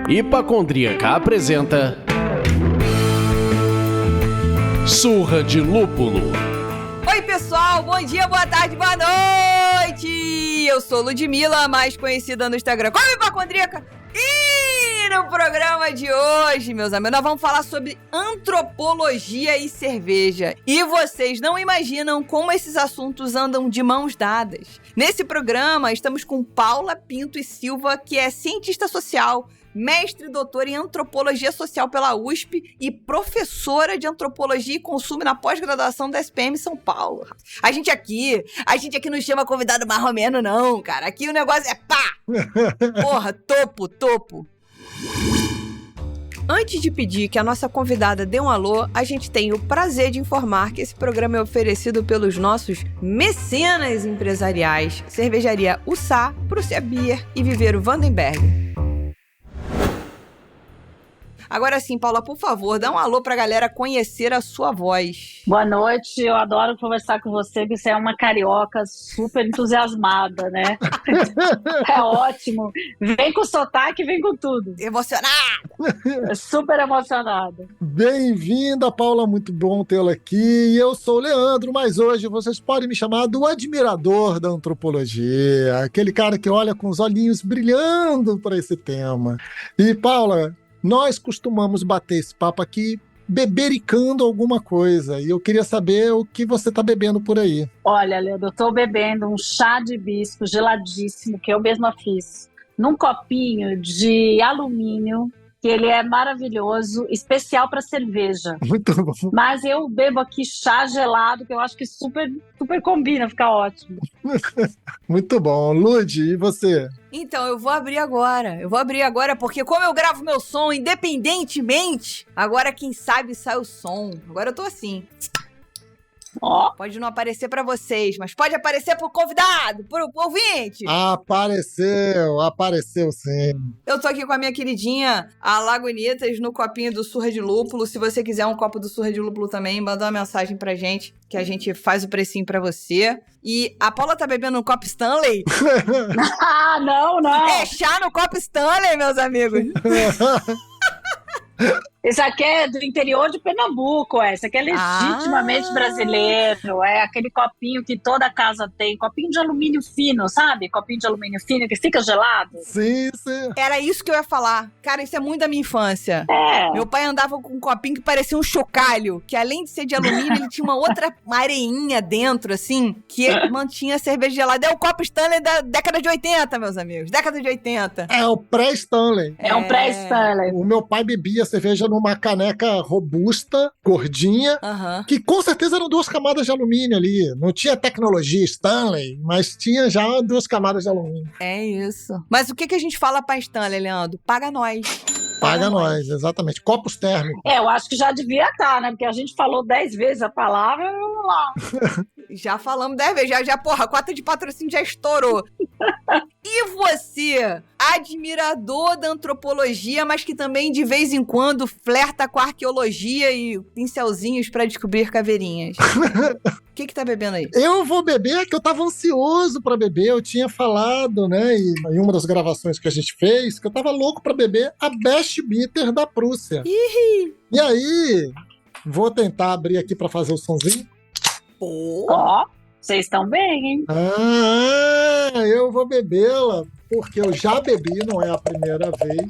Hipacondríaca apresenta Surra de Lúpulo. Oi pessoal, bom dia, boa tarde, boa noite! Eu sou Ludmilla, mais conhecida no Instagram como Hipacondríaca. E no programa de hoje, meus amigos, nós vamos falar sobre antropologia e cerveja. E vocês não imaginam como esses assuntos andam de mãos dadas. Nesse programa, estamos com Paula Pinto e Silva, que é cientista social, mestre e doutora em antropologia social pela USP e professora de antropologia e consumo na pós-graduação da SPM São Paulo. A gente aqui não chama convidado marromeno não, cara. Aqui o negócio é pá! Porra, topo. Antes de pedir que a nossa convidada dê um alô, a gente tem o prazer de informar que esse programa é oferecido pelos nossos mecenas empresariais, Cervejaria Ussá, Prússia Beer e Viveiro Vandenberg. Agora sim, Paula, por favor, dá um alô pra galera conhecer a sua voz. Boa noite, eu adoro conversar com você, que você é uma carioca super entusiasmada, né? É ótimo. Vem com sotaque, vem com tudo. Emocionada! Super emocionada. Bem-vinda, Paula, muito bom tê-la aqui. Eu sou o Leandro, mas hoje vocês podem me chamar do admirador da antropologia, aquele cara que olha com os olhinhos brilhando para esse tema. E, Paula, nós costumamos bater esse papo aqui bebericando alguma coisa. E eu queria saber o que você está bebendo por aí. Olha, Leandro, eu estou bebendo um chá de hibisco geladíssimo, que eu mesma fiz, num copinho de alumínio, que ele é maravilhoso, especial para cerveja. Muito bom. Mas eu bebo aqui chá gelado, que eu acho que super combina, fica ótimo. Muito bom. Lud, e você? Então, eu vou abrir agora, porque como eu gravo meu som independentemente, agora quem sabe sai o som. Agora eu tô assim. Ó. Pode não aparecer pra vocês, mas pode aparecer pro convidado, pro ouvinte. Apareceu sim. Eu tô aqui com a minha queridinha, a Lagunitas, no copinho do Surra de Lúpulo. Se você quiser um copo do Surra de Lúpulo também, manda uma mensagem pra gente, que a gente faz o precinho pra você. E a Paula tá bebendo um copo Stanley? Ah, não. É chá no copo Stanley, meus amigos. Esse aqui é do interior de Pernambuco, esse aqui é legitimamente brasileiro, é aquele copinho que toda casa tem, copinho de alumínio fino, sabe? Copinho de alumínio fino que fica gelado. Sim. Era isso que eu ia falar. Cara, isso é muito da minha infância. É. Meu pai andava com um copinho que parecia um chocalho, que além de ser de alumínio, ele tinha uma areinha dentro, assim, que mantinha a cerveja gelada. É o copo Stanley da década de 80, meus amigos. Década de 80. É o pré-Stanley. É um pré-Stanley. O meu pai bebia cerveja numa caneca robusta, gordinha, que com certeza eram 2 camadas de alumínio ali. Não tinha tecnologia Stanley, mas tinha já 2 camadas de alumínio. É isso. Mas o que a gente fala pra Stanley, Leandro? Paga nós. Paga nós, exatamente. Copos térmicos. Eu acho que já devia estar, né? Porque a gente falou 10 vezes a palavra, vamos lá. Já falamos 10 vezes, porra, a cota de patrocínio já estourou. E você, admirador da antropologia, mas que também de vez em quando flerta com a arqueologia e pincelzinhos pra descobrir caveirinhas. O que tá bebendo aí? Eu vou beber, que eu tava ansioso pra beber. Eu tinha falado, né, em uma das gravações que a gente fez, que eu tava louco pra beber a Best Bitter da Prússia. Ih! E aí, vou tentar abrir aqui pra fazer o sonzinho. Ó, vocês estão bem, hein? Eu vou bebê-la, porque eu já bebi, não é a primeira vez.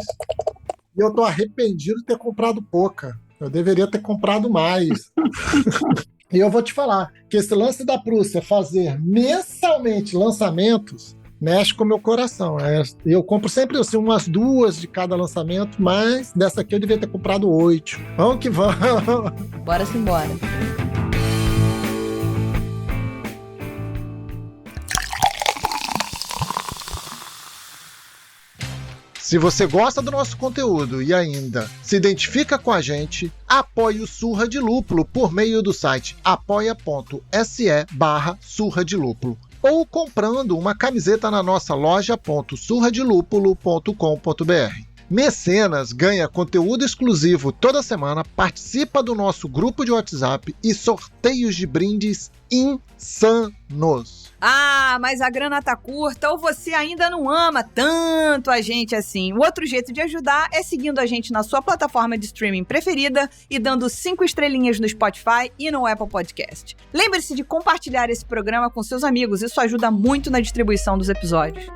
E eu tô arrependido de ter comprado pouca. Eu deveria ter comprado mais. E eu vou te falar que esse lance da Prússia fazer mensalmente lançamentos mexe com o meu coração. Eu compro sempre assim, umas 2 de cada lançamento, mas dessa aqui eu devia ter comprado 8. Vamos que vamos! Bora simbora. Se você gosta do nosso conteúdo e ainda se identifica com a gente, apoie o Surra de Lúpulo por meio do site apoia.se/Surra de Lúpulo ou comprando uma camiseta na nossa loja.surradelúpulo.com.br. Mecenas ganha conteúdo exclusivo toda semana, participa do nosso grupo de WhatsApp e sorteios de brindes insanos. Ah, mas a grana tá curta ou você ainda não ama tanto a gente assim. O outro jeito de ajudar é seguindo a gente na sua plataforma de streaming preferida e dando 5 estrelinhas no Spotify e no Apple Podcast. Lembre-se de compartilhar esse programa com seus amigos, isso ajuda muito na distribuição dos episódios.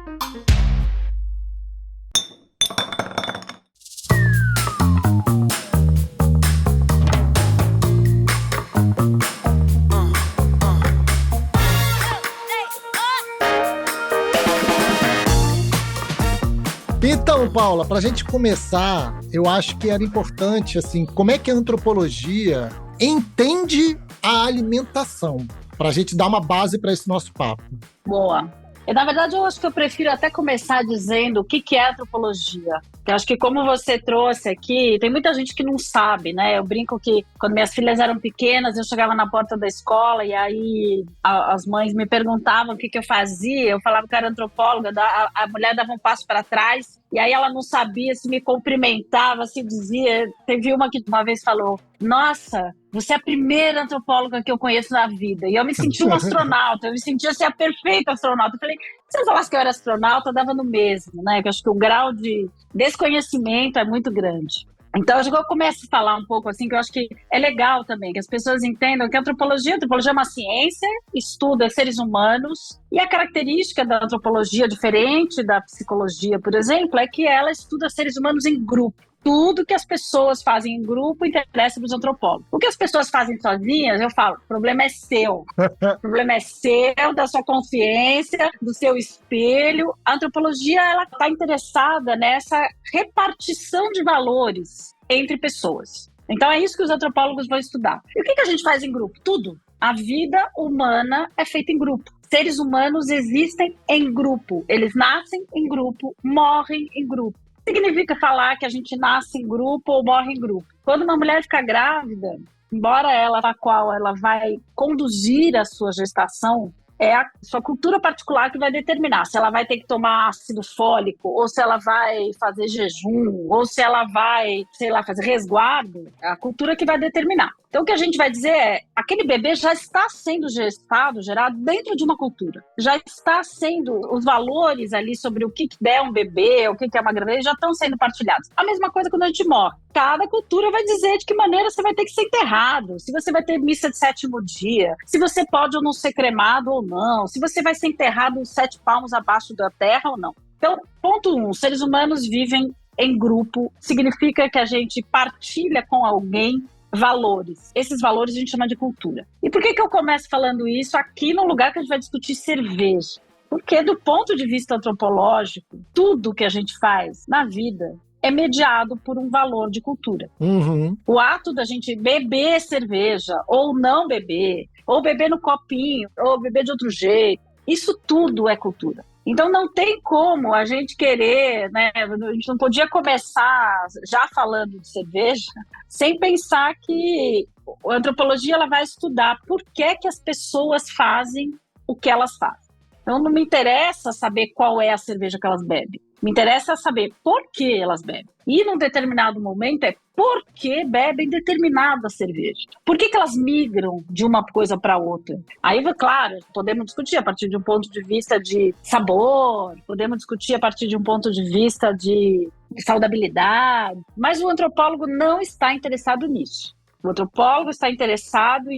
Então, Paula, para a gente começar, eu acho que era importante, assim, como é que a antropologia entende a alimentação, para a gente dar uma base para esse nosso papo. Boa. Na verdade, eu acho que eu prefiro até começar dizendo o que é antropologia. Eu acho que como você trouxe aqui, tem muita gente que não sabe, né? Eu brinco que quando minhas filhas eram pequenas, eu chegava na porta da escola e aí as mães me perguntavam o que eu fazia. Eu falava que era antropóloga, a mulher dava um passo para trás e aí ela não sabia se me cumprimentava, se dizia. Teve uma que uma vez falou, nossa, você é a primeira antropóloga que eu conheço na vida. E eu me senti um astronauta, eu me sentia assim, a perfeita astronauta. Eu falei, se eu falasse que eu era astronauta, dava no mesmo, né? Eu acho que o grau de desconhecimento é muito grande. Então, acho que eu começo a falar um pouco assim, que eu acho que é legal também, que as pessoas entendam que a antropologia é uma ciência, estuda seres humanos, e a característica da antropologia, diferente da psicologia, por exemplo, é que ela estuda seres humanos em grupo. Tudo que as pessoas fazem em grupo interessa para os antropólogos. O que as pessoas fazem sozinhas, eu falo, o problema é seu. O problema é seu, da sua consciência, do seu espelho. A antropologia está interessada nessa repartição de valores entre pessoas. Então é isso que os antropólogos vão estudar. E o que a gente faz em grupo? Tudo. A vida humana é feita em grupo. Seres humanos existem em grupo. Eles nascem em grupo, morrem em grupo. Significa falar que a gente nasce em grupo ou morre em grupo. Quando uma mulher fica grávida, embora ela, a qual ela vai conduzir a sua gestação, é a sua cultura particular que vai determinar se ela vai ter que tomar ácido fólico, ou se ela vai fazer jejum, ou se ela vai, sei lá, fazer resguardo. É a cultura que vai determinar. Então, o que a gente vai dizer é, aquele bebê já está sendo gerado dentro de uma cultura. Já está sendo, os valores ali sobre o que é um bebê, o que é uma gravidez, já estão sendo partilhados. A mesma coisa quando a gente morre. Cada cultura vai dizer de que maneira você vai ter que ser enterrado, se você vai ter missa de 7º dia, se você pode ou não ser cremado ou não, se você vai ser enterrado 7 palmos abaixo da terra ou não. Então, ponto 1, seres humanos vivem em grupo, significa que a gente partilha com alguém valores. Esses valores a gente chama de cultura. E por que eu começo falando isso aqui no lugar que a gente vai discutir cerveja? Porque do ponto de vista antropológico, tudo que a gente faz na vida é mediado por um valor de cultura. Uhum. O ato da gente beber cerveja, ou não beber, ou beber no copinho, ou beber de outro jeito, isso tudo é cultura. Então não tem como a gente querer, né? A gente não podia começar já falando de cerveja sem pensar que a antropologia ela vai estudar por que as pessoas fazem o que elas fazem. Então não me interessa saber qual é a cerveja que elas bebem. Me interessa saber por que elas bebem. E num determinado momento é por que bebem determinada cerveja. Por que elas migram de uma coisa para outra? Aí, claro, podemos discutir a partir de um ponto de vista de sabor, podemos discutir a partir de um ponto de vista de saudabilidade, mas o antropólogo não está interessado nisso. O antropólogo está interessado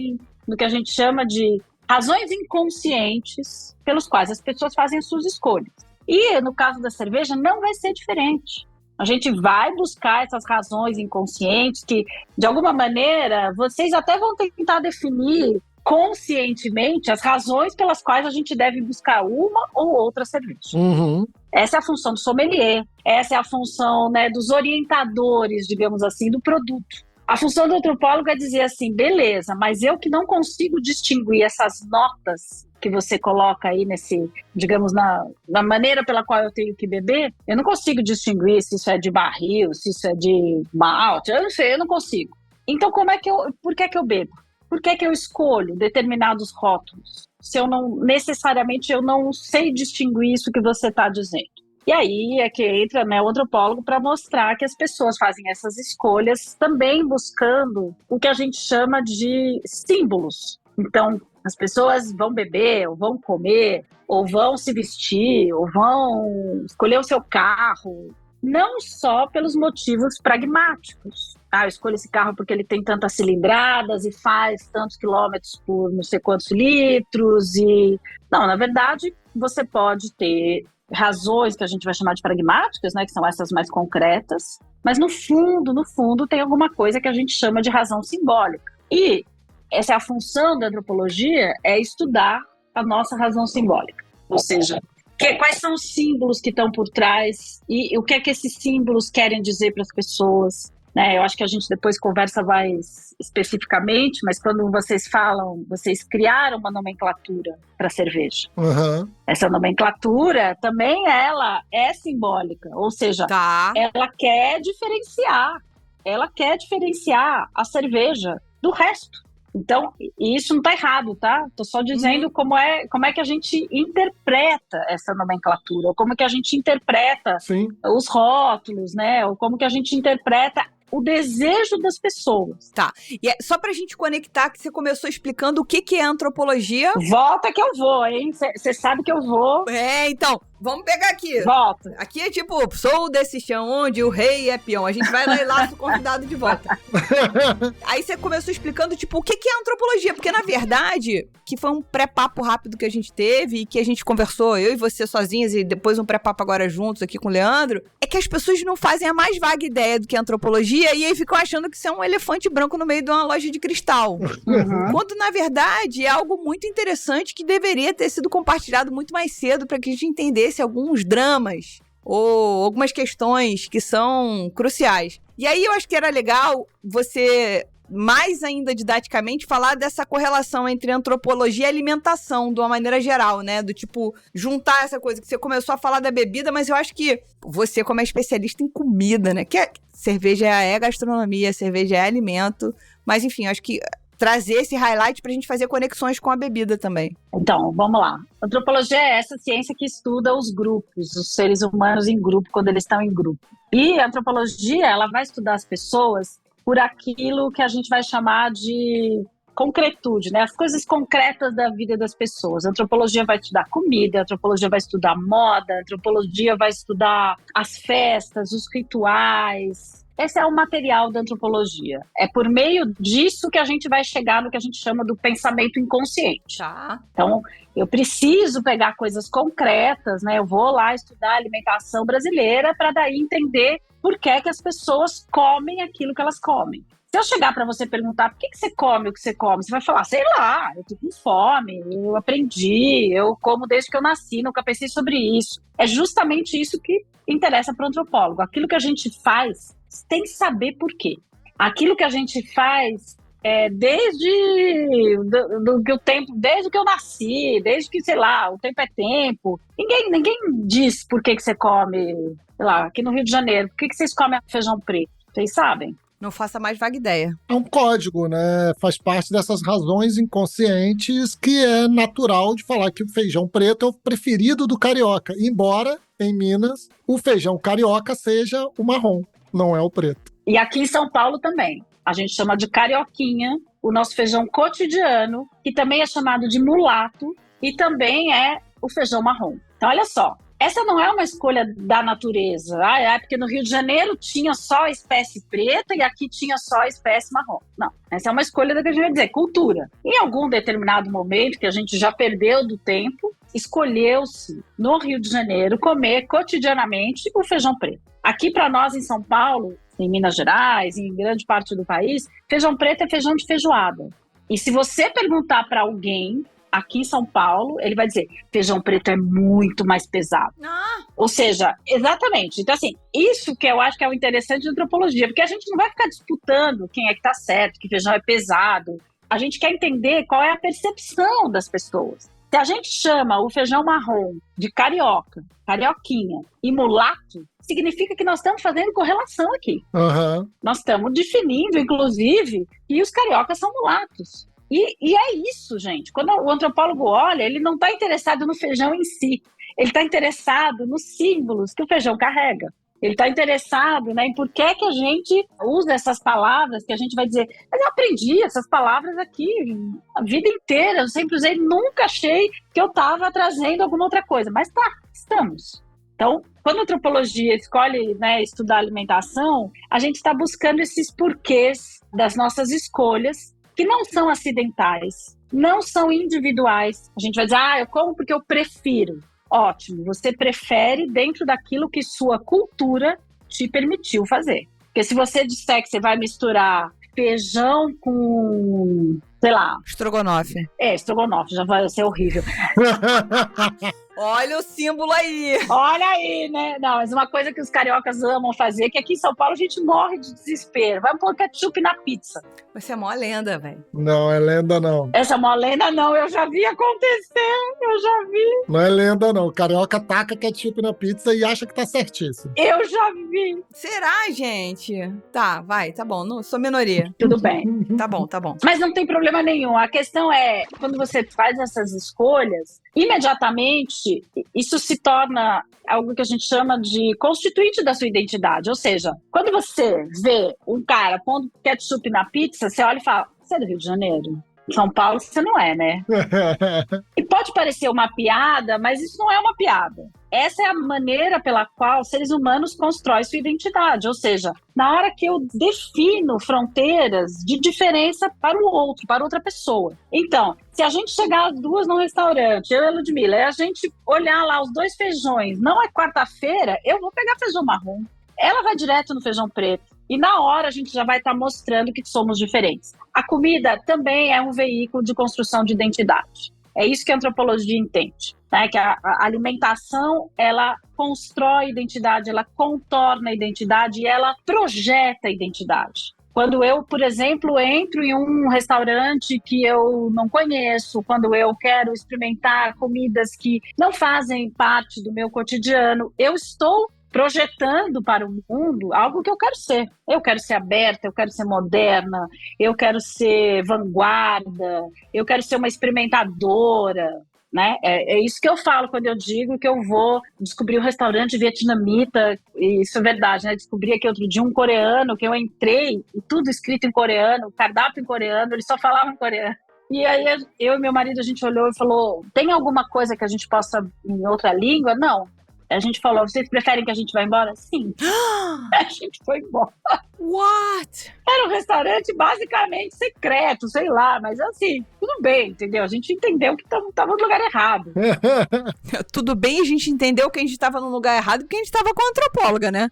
no que a gente chama de razões inconscientes pelos quais as pessoas fazem as suas escolhas. E no caso da cerveja não vai ser diferente. A gente vai buscar essas razões inconscientes que, de alguma maneira, vocês até vão tentar definir conscientemente as razões pelas quais a gente deve buscar uma ou outra cerveja. Uhum. Essa é a função do sommelier, essa é a função, né, dos orientadores, digamos assim, do produto. A função do antropólogo é dizer assim, beleza, mas eu que não consigo distinguir essas notas que você coloca aí nesse, digamos, na maneira pela qual eu tenho que beber, eu não consigo distinguir se isso é de barril, se isso é de malte, eu não sei, eu não consigo. Então, por que eu bebo? Por que eu escolho determinados rótulos? Se eu não, necessariamente, eu não sei distinguir isso que você está dizendo. E aí é que entra, né, o antropólogo para mostrar que as pessoas fazem essas escolhas também buscando o que a gente chama de símbolos. Então, as pessoas vão beber, ou vão comer, ou vão se vestir, ou vão escolher o seu carro, não só pelos motivos pragmáticos. Eu escolho esse carro porque ele tem tantas cilindradas e faz tantos quilômetros por não sei quantos litros. Não, na verdade, você pode ter razões que a gente vai chamar de pragmáticas, né, que são essas mais concretas, mas no fundo, tem alguma coisa que a gente chama de razão simbólica. E essa é a função da antropologia, é estudar a nossa razão simbólica. Ou seja, quais são os símbolos que estão por trás e o que é que esses símbolos querem dizer para as pessoas. Eu acho que a gente depois conversa mais especificamente, mas quando vocês falam, vocês criaram uma nomenclatura para a cerveja. Uhum. Essa nomenclatura também ela é simbólica, ou seja, ela quer diferenciar a cerveja do resto. Então, isso não está errado, tá? Estou só dizendo como é que a gente interpreta essa nomenclatura, ou como que a gente interpreta os rótulos, né? Ou como que a gente interpreta o desejo das pessoas. Tá. E só pra gente conectar, que você começou explicando o que é antropologia. Volta que eu vou, hein? Você sabe que eu vou. Então, vamos pegar aqui. Volta. Aqui é tipo, sou desse chão onde o rei é peão. A gente vai lá e laça o convidado de volta. Aí você começou explicando, tipo, o que é antropologia? Porque, na verdade, que foi um pré-papo rápido que a gente teve e que a gente conversou, eu e você sozinhas, e depois um pré-papo agora juntos aqui com o Leandro, é que as pessoas não fazem a mais vaga ideia do que é antropologia e aí ficam achando que isso é um elefante branco no meio de uma loja de cristal. Uhum. Quando, na verdade, é algo muito interessante que deveria ter sido compartilhado muito mais cedo para que a gente entendesse alguns dramas ou algumas questões que são cruciais. E aí eu acho que era legal você, mais ainda didaticamente, falar dessa correlação entre antropologia e alimentação, de uma maneira geral, né? Do tipo, juntar essa coisa que você começou a falar da bebida, mas eu acho que você, como é especialista em comida, né? Que cerveja é gastronomia, cerveja é alimento, mas enfim, eu acho que trazer esse highlight pra gente fazer conexões com a bebida também. Então, vamos lá. Antropologia é essa ciência que estuda os grupos, os seres humanos em grupo, quando eles estão em grupo. E a antropologia, ela vai estudar as pessoas por aquilo que a gente vai chamar de concretude, né? As coisas concretas da vida das pessoas. A antropologia vai estudar comida, a antropologia vai estudar moda, a antropologia vai estudar as festas, os rituais. Esse é o material da antropologia. É por meio disso que a gente vai chegar no que a gente chama do pensamento inconsciente. Tá. Então, eu preciso pegar coisas concretas, né? Eu vou lá estudar a alimentação brasileira para daí entender por que as pessoas comem aquilo que elas comem. Se eu chegar para você perguntar por que você come o que você come, você vai falar, sei lá, eu tô com fome, eu aprendi, eu como desde que eu nasci, nunca pensei sobre isso. É justamente isso que interessa para o antropólogo. Aquilo que a gente faz tem que saber por quê. Aquilo que a gente faz desde o tempo, desde que eu nasci, desde que, sei lá, o tempo é tempo. Ninguém diz por que você come, sei lá, aqui no Rio de Janeiro, por que vocês comem feijão preto? Vocês sabem? Não faça mais vaga ideia. É um código, né? Faz parte dessas razões inconscientes que é natural de falar que o feijão preto é o preferido do carioca. Embora, em Minas, o feijão carioca seja o marrom, não é o preto. E aqui em São Paulo também. A gente chama de carioquinha, o nosso feijão cotidiano, que também é chamado de mulato, e também é o feijão marrom. Então, olha só. Essa não é uma escolha da natureza. É porque no Rio de Janeiro tinha só a espécie preta e aqui tinha só a espécie marrom. Não, essa é uma escolha da que a gente vai dizer, cultura. Em algum determinado momento, que a gente já perdeu do tempo, escolheu-se no Rio de Janeiro comer cotidianamente o feijão preto. Aqui para nós em São Paulo, em Minas Gerais, em grande parte do país, feijão preto é feijão de feijoada. E se você perguntar para alguém aqui em São Paulo, ele vai dizer, feijão preto é muito mais pesado. Ou seja, exatamente. Então, assim, isso que eu acho que é o interessante de antropologia, porque a gente não vai ficar disputando quem é que tá certo, que feijão é pesado. A gente quer entender qual é a percepção das pessoas. Se a gente chama o feijão marrom de carioca, carioquinha e mulato, significa que nós estamos fazendo correlação aqui. Uhum. Nós estamos definindo, inclusive, que os cariocas são mulatos. E é isso, gente. Quando o antropólogo olha, ele não está interessado no feijão em si. Ele está interessado nos símbolos que o feijão carrega. Ele está interessado, né, em por que a gente usa essas palavras, que a gente vai dizer, mas eu aprendi essas palavras aqui a vida inteira, eu sempre usei, nunca achei que eu estava trazendo alguma outra coisa. Mas estamos. Então, quando a antropologia escolhe, né, estudar alimentação, a gente está buscando esses porquês das nossas escolhas, que não são acidentais, não são individuais. A gente vai dizer, eu como porque eu prefiro. Ótimo, você prefere dentro daquilo que sua cultura te permitiu fazer. Porque se você disser que você vai misturar feijão com, sei lá... Estrogonofe. Estrogonofe, já vai ser horrível. Olha o símbolo aí. Olha aí, né? Não, mas uma coisa que os cariocas amam fazer, que aqui em São Paulo a gente morre de desespero. Vai pôr ketchup na pizza. Você é mó lenda, velho. Não, é lenda não. Essa é uma lenda não, eu já vi acontecer, eu já vi. Não é lenda não. O carioca taca ketchup na pizza e acha que tá certíssimo. Eu já vi. Será, gente? Tá, vai, tá bom. Não, sou minoria. Tudo bem. Tá bom, tá bom. Mas não tem problema nenhum. A questão é, quando você faz essas escolhas, imediatamente isso se torna algo que a gente chama de constituinte da sua identidade. Ou seja, quando você vê um cara pondo ketchup na pizza, você olha e fala, você é do Rio de Janeiro? São Paulo você não é, né? E pode parecer uma piada, mas isso não é uma piada. Essa é a maneira pela qual seres humanos constroem sua identidade. Ou seja, na hora que eu defino fronteiras de diferença para o outro, para outra pessoa. Então, se a gente chegar às duas num restaurante, eu e a Ludmilla, e a gente olhar lá os dois feijões, não é quarta-feira, eu vou pegar feijão marrom. Ela vai direto no feijão preto. E na hora a gente já vai estar mostrando que somos diferentes. A comida também é um veículo de construção de identidade. É isso que a antropologia entende, né? Que a alimentação, ela constrói identidade, ela contorna a identidade e ela projeta a identidade. Quando eu, por exemplo, entro em um restaurante que eu não conheço, quando eu quero experimentar comidas que não fazem parte do meu cotidiano, eu estou projetando para o mundo algo que eu quero ser. Eu quero ser aberta, eu quero ser moderna, eu quero ser vanguarda, eu quero ser uma experimentadora, né? É isso que eu falo quando eu digo que eu vou descobrir um restaurante vietnamita, e isso é verdade, né? Descobri aqui outro dia um coreano, que eu entrei, e tudo escrito em coreano, cardápio em coreano, eles só falavam em coreano. E aí eu e meu marido, a gente olhou e falou, tem alguma coisa que a gente possa em outra língua? Não. A gente falou, vocês preferem que a gente vá embora? Sim. A gente foi embora. What? Era um restaurante basicamente secreto, sei lá, mas assim, tudo bem, entendeu? A gente entendeu que estava no lugar errado. Tudo bem, a gente entendeu que a gente estava no lugar errado porque a gente estava com a antropóloga, né?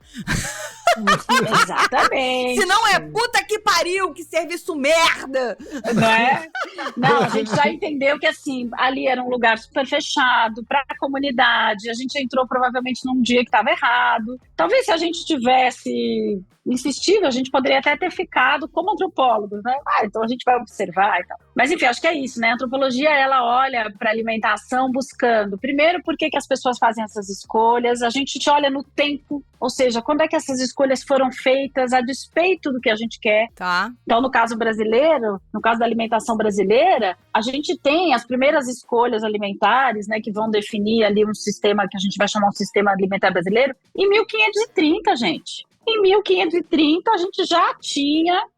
Exatamente. Se não é puta que pariu, que serviço merda! Não é? Não, a gente já entendeu que assim, ali era um lugar super fechado para a comunidade, a gente entrou provavelmente num dia que estava errado. Talvez se a gente tivesse insistido, a gente poderia até ter ficado como antropólogos, né? Então a gente vai observar e tal. Mas enfim, acho que é isso, né? A antropologia, ela olha para a alimentação buscando, primeiro, por que as pessoas fazem essas escolhas, a gente olha no tempo, ou seja, quando é que essas escolhas foram feitas a despeito do que a gente quer. Tá. Então, no caso brasileiro, no caso da alimentação brasileira, a gente tem as primeiras escolhas alimentares, né, que vão definir ali um sistema que a gente vai chamar um sistema alimentar brasileiro, em 1530, gente. Em 1530, a gente já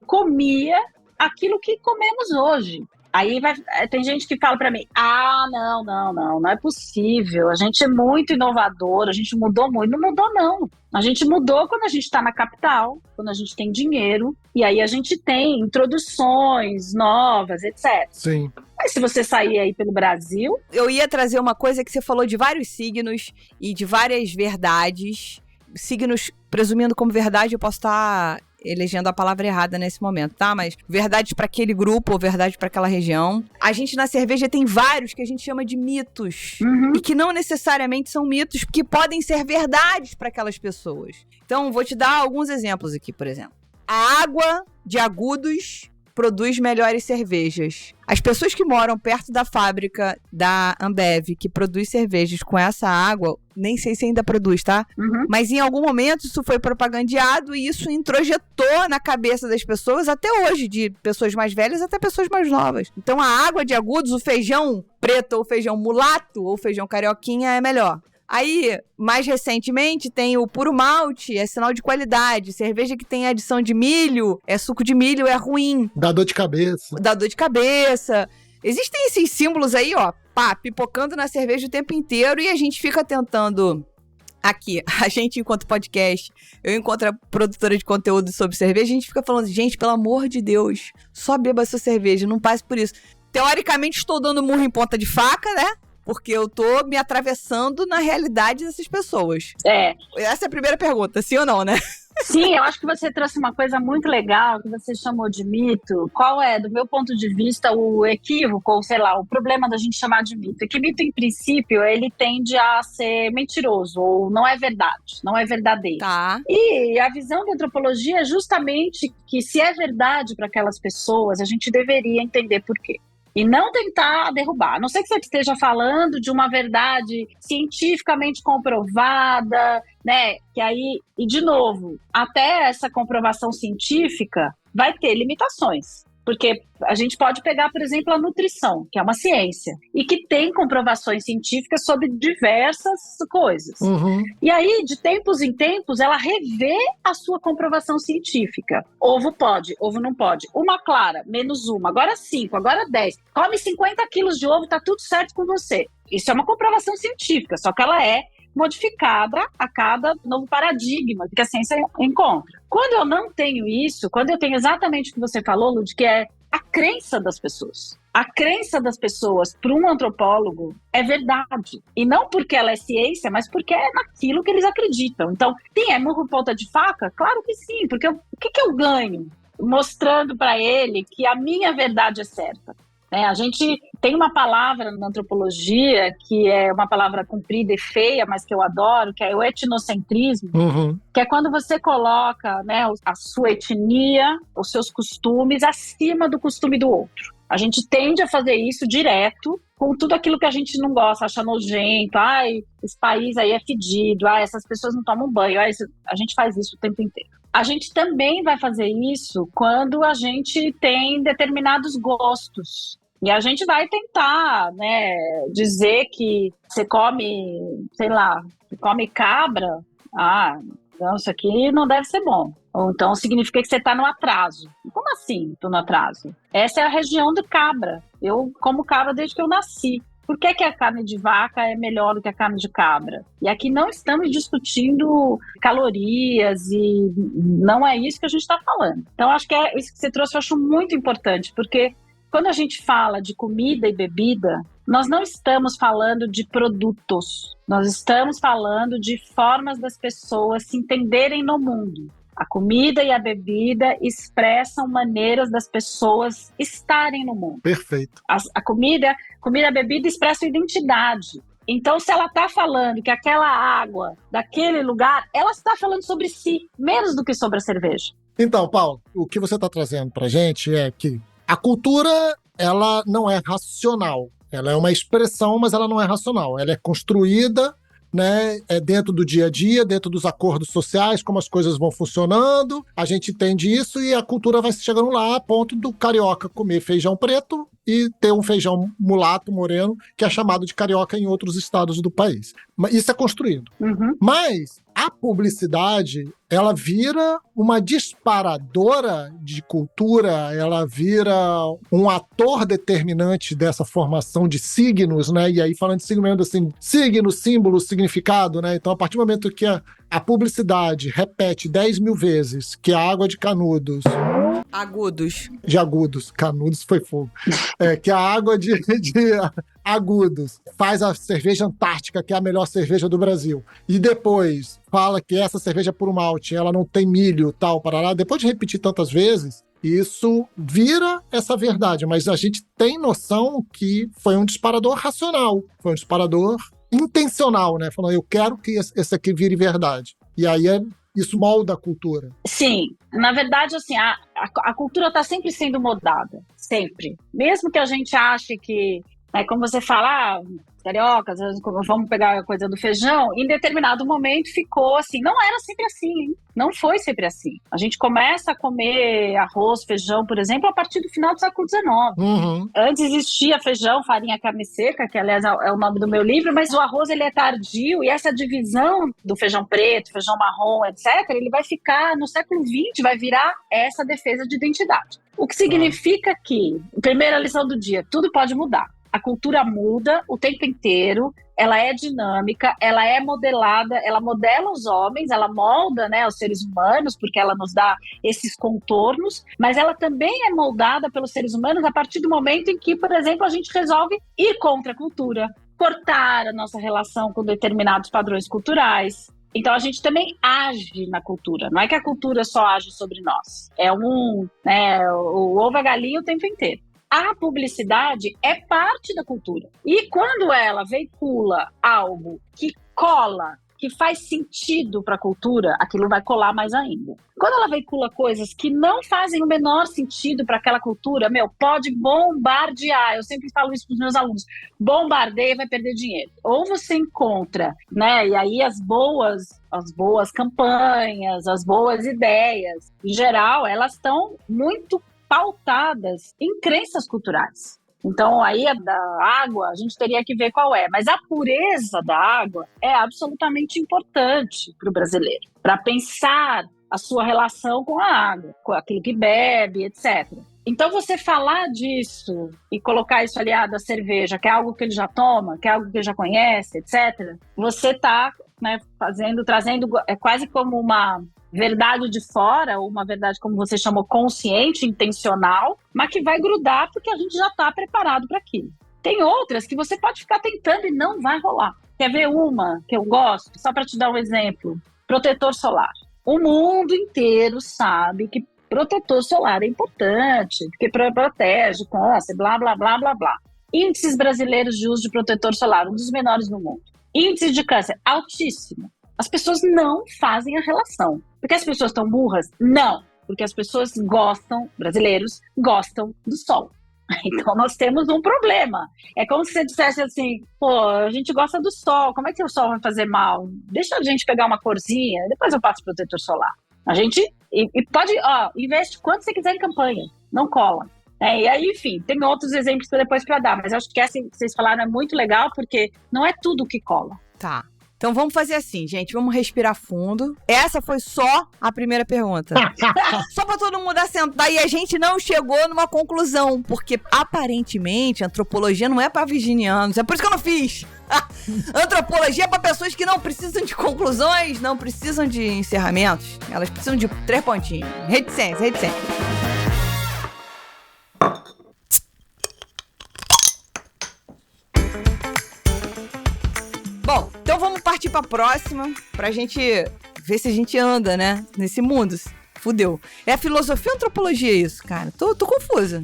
comia aquilo que comemos hoje. Aí tem gente que fala pra mim, não é possível, a gente é muito inovador, a gente mudou muito. Não mudou, não. A gente mudou quando a gente está na capital, quando a gente tem dinheiro, e aí a gente tem introduções novas, etc. Sim. Mas se você sair aí pelo Brasil... Eu ia trazer uma coisa que você falou de vários signos e de várias verdades. Signos, presumindo como verdade, eu posso estar elegendo a palavra errada nesse momento, tá? Mas verdade para aquele grupo ou verdade para aquela região. A gente na cerveja tem vários que a gente chama de mitos. Uhum. E que não necessariamente são mitos, porque podem ser verdades para aquelas pessoas. Então, vou te dar alguns exemplos aqui, por exemplo. A água de Agudos produz melhores cervejas. As pessoas que moram perto da fábrica da Ambev, que produz cervejas com essa água, nem sei se ainda produz, tá? Uhum. Mas em algum momento isso foi propagandeado e isso introjetou na cabeça das pessoas até hoje, de pessoas mais velhas até pessoas mais novas. Então a água de Agudos, o feijão preto ou feijão mulato ou feijão carioquinha é melhor. Aí, mais recentemente, tem o puro malte, é sinal de qualidade. Cerveja que tem adição de milho, suco de milho, é ruim. Dá dor de cabeça. Dá dor de cabeça. Existem esses símbolos aí, ó, pipocando na cerveja o tempo inteiro e a gente fica tentando... Aqui, a gente enquanto podcast, eu encontro a produtora de conteúdo sobre cerveja, a gente fica falando, gente, pelo amor de Deus, só beba sua cerveja, não passe por isso. Teoricamente, estou dando murro em ponta de faca, né? Porque eu tô me atravessando na realidade dessas pessoas. Essa é a primeira pergunta, sim ou não, né? Sim, eu acho que você trouxe uma coisa muito legal que você chamou de mito. Qual é, do meu ponto de vista, o equívoco, ou sei lá, o problema da gente chamar de mito? É que mito, em princípio, ele tende a ser mentiroso, ou não é verdade, não é verdadeiro. Tá. E a visão da antropologia é justamente que se é verdade para aquelas pessoas, a gente deveria entender por quê. E não tentar derrubar. A não ser que você esteja falando de uma verdade cientificamente comprovada, né? Que aí, e de novo, até essa comprovação científica vai ter limitações. Porque a gente pode pegar, por exemplo, a nutrição, que é uma ciência, e que tem comprovações científicas sobre diversas coisas. Uhum. E aí, de tempos em tempos, ela revê a sua comprovação científica. Ovo pode, ovo não pode. Uma clara, menos uma, agora 5, agora 10. Come 50 quilos de ovo, tá tudo certo com você. Isso é uma comprovação científica, só que ela é modificada a cada novo paradigma que a ciência encontra. Quando eu não tenho isso, quando eu tenho exatamente o que você falou, Lud, que é a crença das pessoas. A crença das pessoas para um antropólogo é verdade. E não porque ela é ciência, mas porque é naquilo que eles acreditam. Então, sim, é murro ponta de faca? Claro que sim, porque o que eu ganho mostrando para ele que a minha verdade é certa? A gente tem uma palavra na antropologia que é uma palavra comprida e feia, mas que eu adoro, que é o etnocentrismo, que é quando você coloca, né, a sua etnia, os seus costumes acima do costume do outro. A gente tende a fazer isso direto com tudo aquilo que a gente não gosta, acha nojento, esse país aí é fedido, essas pessoas não tomam banho, a gente faz isso o tempo inteiro. A gente também vai fazer isso quando a gente tem determinados gostos. E a gente vai tentar, né, dizer que você come, sei lá, você come cabra, então isso aqui não deve ser bom. Ou então significa que você está no atraso. Como assim, estou no atraso? Essa é a região do cabra. Eu como cabra desde que eu nasci. Por que a carne de vaca é melhor do que a carne de cabra? E aqui não estamos discutindo calorias e não é isso que a gente está falando. Então, acho que isso que você trouxe eu acho muito importante, porque quando a gente fala de comida e bebida, nós não estamos falando de produtos. Nós estamos falando de formas das pessoas se entenderem no mundo. A comida e a bebida expressam maneiras das pessoas estarem no mundo. Perfeito. A comida e a bebida expressam identidade. Então, se ela está falando que aquela água daquele lugar, ela está falando sobre si, menos do que sobre a cerveja. Então, Paulo, o que você está trazendo para a gente é que a cultura, ela não é racional. Ela é uma expressão, mas ela não é racional. Ela é construída, né, dentro do dia a dia, dentro dos acordos sociais, como as coisas vão funcionando. A gente entende isso e a cultura vai chegando lá a ponto do carioca comer feijão preto e ter um feijão mulato, moreno, que é chamado de carioca em outros estados do país. Isso é construído. Mas a publicidade, ela vira uma disparadora de cultura, ela vira um ator determinante dessa formação de signos, né? E aí, falando de signo, assim, signo, símbolo, significado, né? Então, a partir do momento que a publicidade repete 10 mil vezes que a água de Canudos... De Agudos. Canudos foi fogo. Que a água de Agudos faz a cerveja Antártica, que é a melhor cerveja do Brasil. E depois fala que essa cerveja é puro malte, ela não tem milho, tal, parará. Depois de repetir tantas vezes, isso vira essa verdade. Mas a gente tem noção que foi um disparador racional. Foi um disparador intencional, né? Falando, eu quero que esse aqui vire verdade. E aí isso molda a cultura? Sim, na verdade, assim, a cultura está sempre sendo moldada, sempre. Mesmo que a gente ache que, como você fala, cariocas, vamos pegar a coisa do feijão, em determinado momento ficou assim, não era sempre assim, hein? Não foi sempre assim. A gente começa a comer arroz, feijão, por exemplo, a partir do final do século XIX. Uhum. Antes existia feijão, farinha, carne seca, que aliás é o nome do meu livro, mas o arroz ele é tardio e essa divisão do feijão preto, feijão marrom, etc., ele vai ficar no século XX, vai virar essa defesa de identidade. O que significa que, primeira lição do dia, tudo pode mudar. A cultura muda o tempo inteiro, ela é dinâmica, ela é modelada, ela modela os homens, ela molda, né, os seres humanos, porque ela nos dá esses contornos, mas ela também é moldada pelos seres humanos a partir do momento em que, por exemplo, a gente resolve ir contra a cultura, cortar a nossa relação com determinados padrões culturais. Então, a gente também age na cultura. Não é que a cultura só age sobre nós. É o ovo e a galinha o tempo inteiro. A publicidade é parte da cultura. E quando ela veicula algo que cola, que faz sentido para a cultura, aquilo vai colar mais ainda. Quando ela veicula coisas que não fazem o menor sentido para aquela cultura, pode bombardear. Eu sempre falo isso para os meus alunos. Bombardeia, vai perder dinheiro. Ou você encontra, né? E aí as boas campanhas, as boas ideias, em geral, elas estão muito pautadas em crenças culturais. Então, aí a da água, a gente teria que ver qual é. Mas a pureza da água é absolutamente importante para o brasileiro, para pensar a sua relação com a água, com aquilo que bebe, etc. Então, você falar disso e colocar isso aliado à cerveja, que é algo que ele já toma, que é algo que ele já conhece, etc., você está, né, trazendo quase como uma verdade de fora, ou uma verdade, como você chamou, consciente, intencional, mas que vai grudar porque a gente já está preparado para aquilo. Tem outras que você pode ficar tentando e não vai rolar. Quer ver uma que eu gosto? Só para te dar um exemplo. Protetor solar. O mundo inteiro sabe que protetor solar é importante, porque protege câncer, blá, blá, blá, blá, blá. Índices brasileiros de uso de protetor solar, um dos menores do mundo. Índice de câncer, altíssimo. As pessoas não fazem a relação. Porque as pessoas estão burras? Não. Porque as pessoas brasileiros gostam do sol. Então nós temos um problema. É como se você dissesse assim, a gente gosta do sol, como é que o sol vai fazer mal? Deixa a gente pegar uma corzinha, depois eu passo protetor solar. A gente, e pode, investe quanto você quiser em campanha, não cola. E aí, enfim, tem outros exemplos depois para dar, mas eu acho que essa que vocês falaram é muito legal, porque não é tudo que cola. Tá. Então vamos fazer assim, gente, vamos respirar fundo. Essa foi só a primeira pergunta. Só pra todo mundo assentar e a gente não chegou numa conclusão, porque aparentemente antropologia não é pra virginianos, é por isso que eu não fiz. Antropologia é pra pessoas que não precisam de conclusões, não precisam de encerramentos, elas precisam de 3 pontinhos. Reticência. Bom, então vamos partir pra próxima, pra gente ver se a gente anda, né, nesse mundo. Fudeu. É filosofia ou antropologia isso, cara? Tô confusa.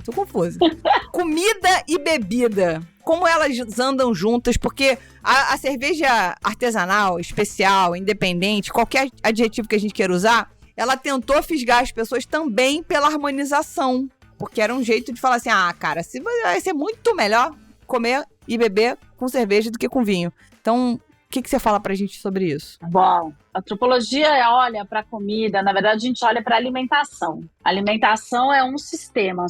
Comida e bebida. Como elas andam juntas? Porque a cerveja artesanal, especial, independente, qualquer adjetivo que a gente queira usar, ela tentou fisgar as pessoas também pela harmonização. Porque era um jeito de falar assim, cara, vai ser muito melhor comer e beber com cerveja do que com vinho. Então, o que você fala pra gente sobre isso? Bom, a antropologia olha para a comida, na verdade a gente olha para a alimentação. A alimentação é um sistema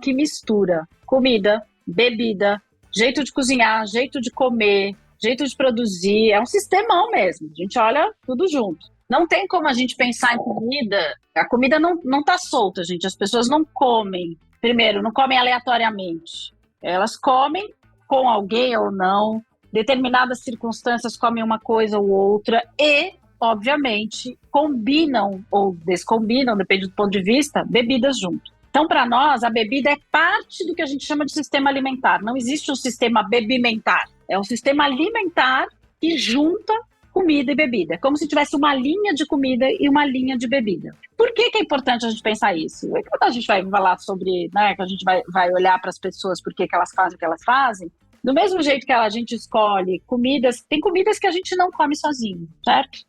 que mistura comida, bebida, jeito de cozinhar, jeito de comer, jeito de produzir, é um sistemão mesmo. A gente olha tudo junto. Não tem como a gente pensar em comida, a comida não tá solta, gente, as pessoas não comem. Primeiro, não comem aleatoriamente. Elas comem com alguém ou não, determinadas circunstâncias comem uma coisa ou outra e, obviamente, combinam ou descombinam, depende do ponto de vista, bebidas junto. Então, para nós, a bebida é parte do que a gente chama de sistema alimentar. Não existe um sistema bebimentar. É um sistema alimentar que junta comida e bebida. Como se tivesse uma linha de comida e uma linha de bebida. Por que é importante a gente pensar isso? Quando a gente vai falar sobre, né, que a gente vai olhar para as pessoas, por que elas fazem o que elas fazem, Do mesmo jeito que a gente escolhe comidas, tem comidas que a gente não come sozinho, certo?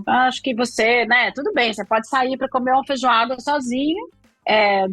Acho que você, né, tudo bem, você pode sair para comer uma feijoada sozinho,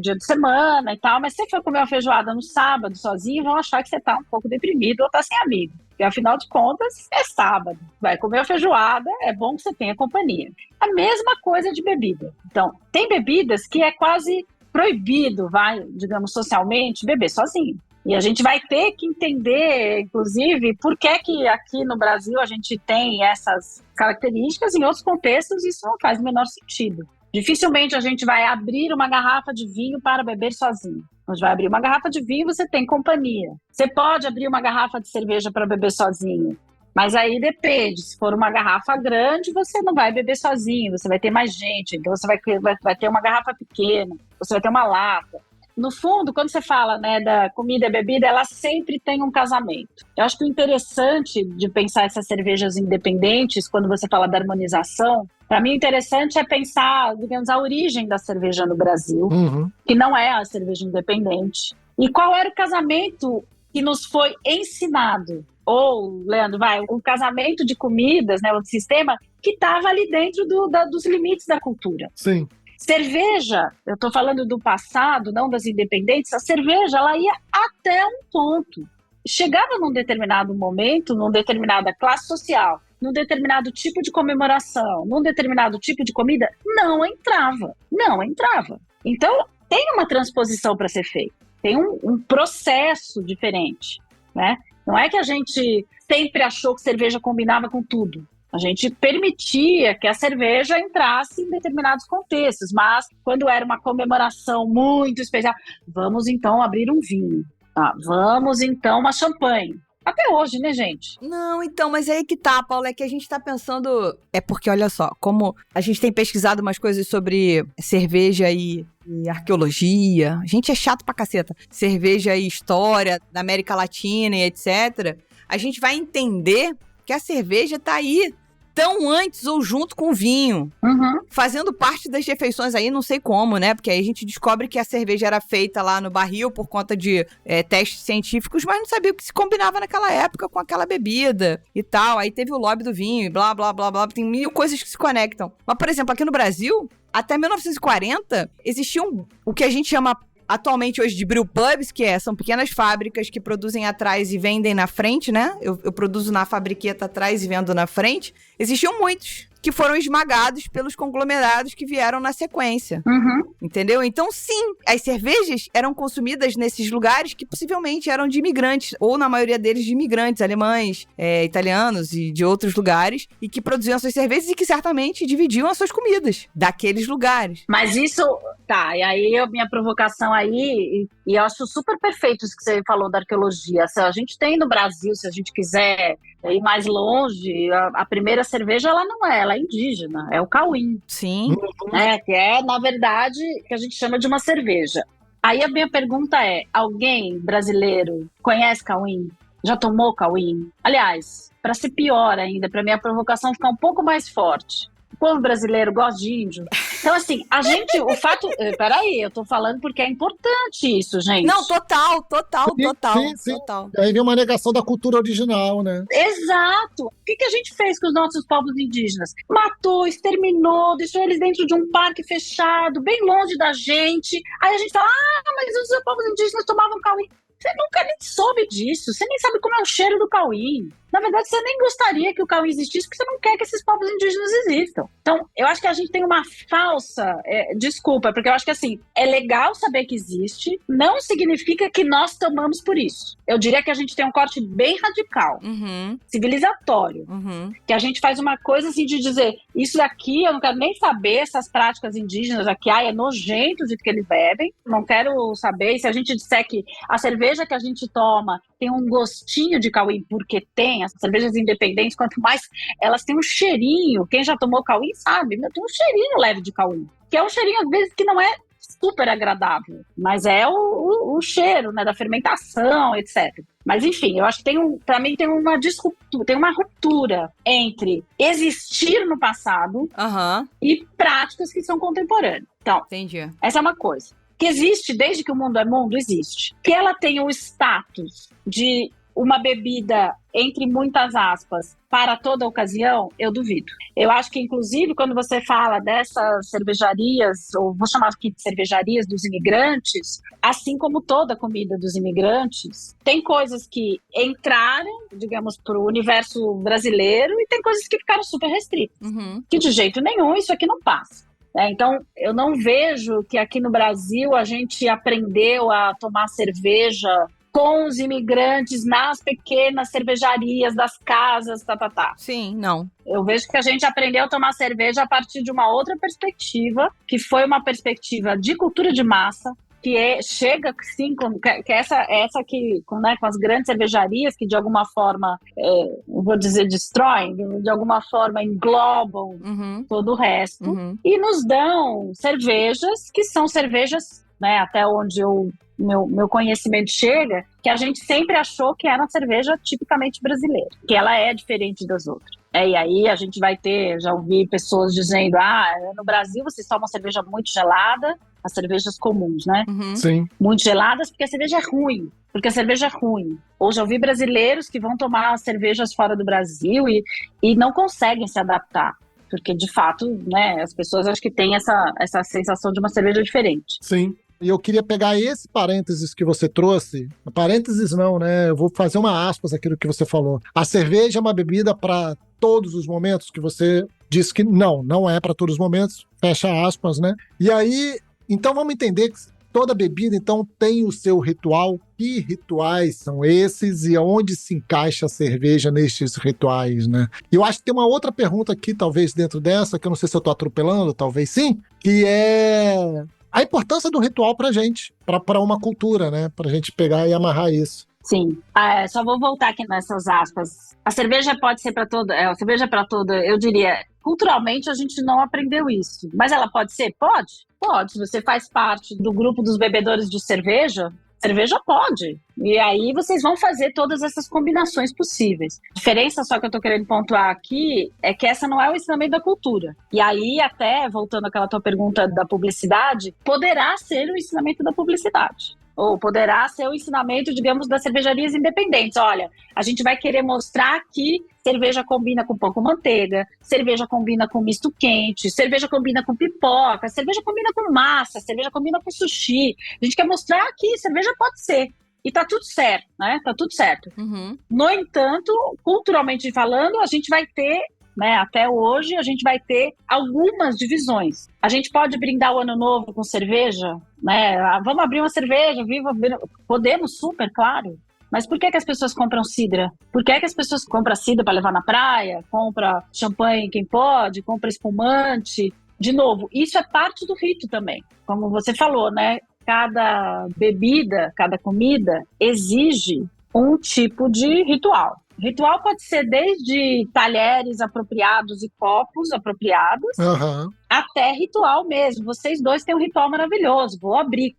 dia de semana e tal, mas se você for comer uma feijoada no sábado sozinho, vão achar que você tá um pouco deprimido ou tá sem amigo. Porque afinal de contas, é sábado. Vai comer uma feijoada, é bom que você tenha companhia. A mesma coisa de bebida. Então, tem bebidas que é quase proibido, digamos, socialmente, beber sozinho. E a gente vai ter que entender, inclusive, por que aqui no Brasil a gente tem essas características, em outros contextos isso não faz o menor sentido. Dificilmente a gente vai abrir uma garrafa de vinho para beber sozinho. Você vai abrir uma garrafa de vinho, você tem companhia. Você pode abrir uma garrafa de cerveja para beber sozinho, mas aí depende. Se for uma garrafa grande, você não vai beber sozinho, você vai ter mais gente, então você vai ter uma garrafa pequena, você vai ter uma lata. No fundo, quando você fala, né, da comida e bebida, ela sempre tem um casamento. Eu acho que o interessante de pensar essas cervejas independentes, quando você fala da harmonização, para mim o interessante é pensar, digamos, a origem da cerveja no Brasil, que não é a cerveja independente. E qual era o casamento que nos foi ensinado? Ou, Leandro, o casamento de comidas, né, o sistema que estava ali dentro dos limites da cultura. Sim. Cerveja, eu estou falando do passado, não das independentes, a cerveja ela ia até um ponto. Chegava num determinado momento, numa determinada classe social, num determinado tipo de comemoração, num determinado tipo de comida, não entrava. Então, tem uma transposição para ser feita, tem um processo diferente, né? Não é que a gente sempre achou que cerveja combinava com tudo. A gente permitia que a cerveja entrasse em determinados contextos, mas quando era uma comemoração muito especial, vamos então abrir um vinho, vamos então uma champanhe. Até hoje, né, gente? Não, então, mas aí que tá, Paula, é que a gente tá pensando... É porque, olha só, como a gente tem pesquisado umas coisas sobre cerveja e arqueologia, a gente é chato pra caceta, cerveja e história da América Latina e etc., a gente vai entender que a cerveja tá aí tão antes ou junto com o vinho, fazendo parte das refeições aí, não sei como, né? Porque aí a gente descobre que a cerveja era feita lá no barril por conta de testes científicos, mas não sabia o que se combinava naquela época com aquela bebida e tal. Aí teve o lobby do vinho e blá, blá, blá, blá. Tem mil coisas que se conectam. Mas, por exemplo, aqui no Brasil, até 1940, existiam o que a gente chama atualmente hoje de brewpubs, que são pequenas fábricas que produzem atrás e vendem na frente, né? Eu produzo na fabriqueta atrás e vendo na frente. Existiam muitos que foram esmagados pelos conglomerados que vieram na sequência. Entendeu? Então, sim, as cervejas eram consumidas nesses lugares que possivelmente eram de imigrantes, ou na maioria deles de imigrantes, alemães, italianos e de outros lugares, e que produziam suas cervejas e que certamente dividiam as suas comidas daqueles lugares. Mas isso, tá, e aí a minha provocação aí, e eu acho super perfeito isso que você falou da arqueologia. Se a gente tem no Brasil, se a gente quiser ir mais longe, a primeira cerveja, ela não ela é indígena, é o Cauim. Sim. Que é, na verdade, que a gente chama de uma cerveja. Aí a minha pergunta é, alguém brasileiro conhece Cauim? Já tomou Cauim? Aliás, para ser pior ainda, para minha provocação ficar um pouco mais forte, o povo brasileiro gosta de índio. Então, assim, o fato... Peraí, eu tô falando porque é importante isso, gente. Não, total. Sim. Aí vem uma negação da cultura original, né? Exato. O que a gente fez com os nossos povos indígenas? Matou, exterminou, deixou eles dentro de um parque fechado, bem longe da gente. Aí a gente fala, mas os povos indígenas tomavam Cauim. Você nunca nem soube disso, você nem sabe como é o cheiro do Cauim. Na verdade, você nem gostaria que o Cauim existisse, porque você não quer que esses povos indígenas existam. Então, eu acho que a gente tem uma falsa desculpa, porque eu acho que, assim, é legal saber que existe, não significa que nós tomamos por isso. Eu diria que a gente tem um corte bem radical, civilizatório, que a gente faz uma coisa, assim, de dizer, isso daqui, eu não quero nem saber essas práticas indígenas aqui, é nojento o jeito que eles bebem, não quero saber, e se a gente disser que a cerveja que a gente toma tem um gostinho de Cauim, porque tem, as cervejas independentes, quanto mais elas têm um cheirinho, quem já tomou Cauim sabe, tem um cheirinho leve de Cauim, que é um cheirinho às vezes que não é super agradável, mas é o cheiro, né, da fermentação, etc. Mas enfim, eu acho que para mim tem uma ruptura entre existir no passado e práticas que são contemporâneas. Então, entendi. Essa é uma coisa. Que existe, desde que o mundo é mundo, existe. Que ela tem o status de uma bebida, entre muitas aspas, para toda ocasião, eu duvido. Eu acho que, inclusive, quando você fala dessas cervejarias, ou vou chamar aqui de cervejarias dos imigrantes, assim como toda comida dos imigrantes, tem coisas que entraram, digamos, para o universo brasileiro e tem coisas que ficaram super restritas. Que de jeito nenhum isso aqui não passa. Então, eu não vejo que aqui no Brasil a gente aprendeu a tomar cerveja com os imigrantes nas pequenas cervejarias das casas, Sim, não. Eu vejo que a gente aprendeu a tomar cerveja a partir de uma outra perspectiva, que foi uma perspectiva de cultura de massa, que chega, sim, que essa que, né, com as grandes cervejarias que de alguma forma, vou dizer, destroem, de alguma forma englobam todo o resto, e nos dão cervejas que são cervejas, né, até onde meu conhecimento chega, que a gente sempre achou que era uma cerveja tipicamente brasileira, que ela é diferente das outras. E aí a gente vai ter, já ouvi pessoas dizendo, no Brasil vocês tomam cerveja muito gelada, as cervejas comuns, né? Sim. Muito geladas porque a cerveja é ruim. Ou já ouvi brasileiros que vão tomar cervejas fora do Brasil e não conseguem se adaptar. Porque, de fato, né, as pessoas acho que têm essa sensação de uma cerveja diferente. Sim. E eu queria pegar esse parênteses que você trouxe. Parênteses não, né? Eu vou fazer uma aspas aquilo que você falou. A cerveja é uma bebida para todos os momentos, que você disse que não é para todos os momentos. Fecha aspas, né? E aí, então vamos entender que toda bebida, então, tem o seu ritual. Que rituais são esses e onde se encaixa a cerveja nestes rituais, né? E eu acho que tem uma outra pergunta aqui, talvez, dentro dessa, que eu não sei se eu tô atropelando, talvez sim, que é a importância do ritual pra gente, pra uma cultura, né? Pra gente pegar e amarrar isso. Sim. Só vou voltar aqui nessas aspas. A cerveja pode ser para toda, a cerveja é para toda, eu diria, culturalmente a gente não aprendeu isso. Mas ela pode ser? Pode. Pode. Se você faz parte do grupo dos bebedores de cerveja pode. E aí vocês vão fazer todas essas combinações possíveis. A diferença só que eu tô querendo pontuar aqui é que essa não é o ensinamento da cultura. E aí, até, voltando àquela tua pergunta da publicidade, poderá ser o ensinamento da publicidade. Ou poderá ser o ensinamento, digamos, das cervejarias independentes. Olha, a gente vai querer mostrar que cerveja combina com pão com manteiga, cerveja combina com misto quente, cerveja combina com pipoca, cerveja combina com massa, cerveja combina com sushi. A gente quer mostrar que cerveja pode ser. E tá tudo certo, né? Tá tudo certo. No entanto, culturalmente falando, a gente vai ter, né, até hoje, a gente vai ter algumas divisões. A gente pode brindar o ano novo com cerveja, né? Vamos abrir uma cerveja, podemos, super, claro. Mas por que as pessoas compram cidra? Por que as pessoas compram cidra para levar na praia? Compra champanhe quem pode? Compra espumante? De novo, isso é parte do rito também. Como você falou, né? Cada bebida, cada comida exige um tipo de ritual. Ritual pode ser desde talheres apropriados e copos apropriados, até ritual mesmo. Vocês dois têm um ritual maravilhoso. Vou abrir.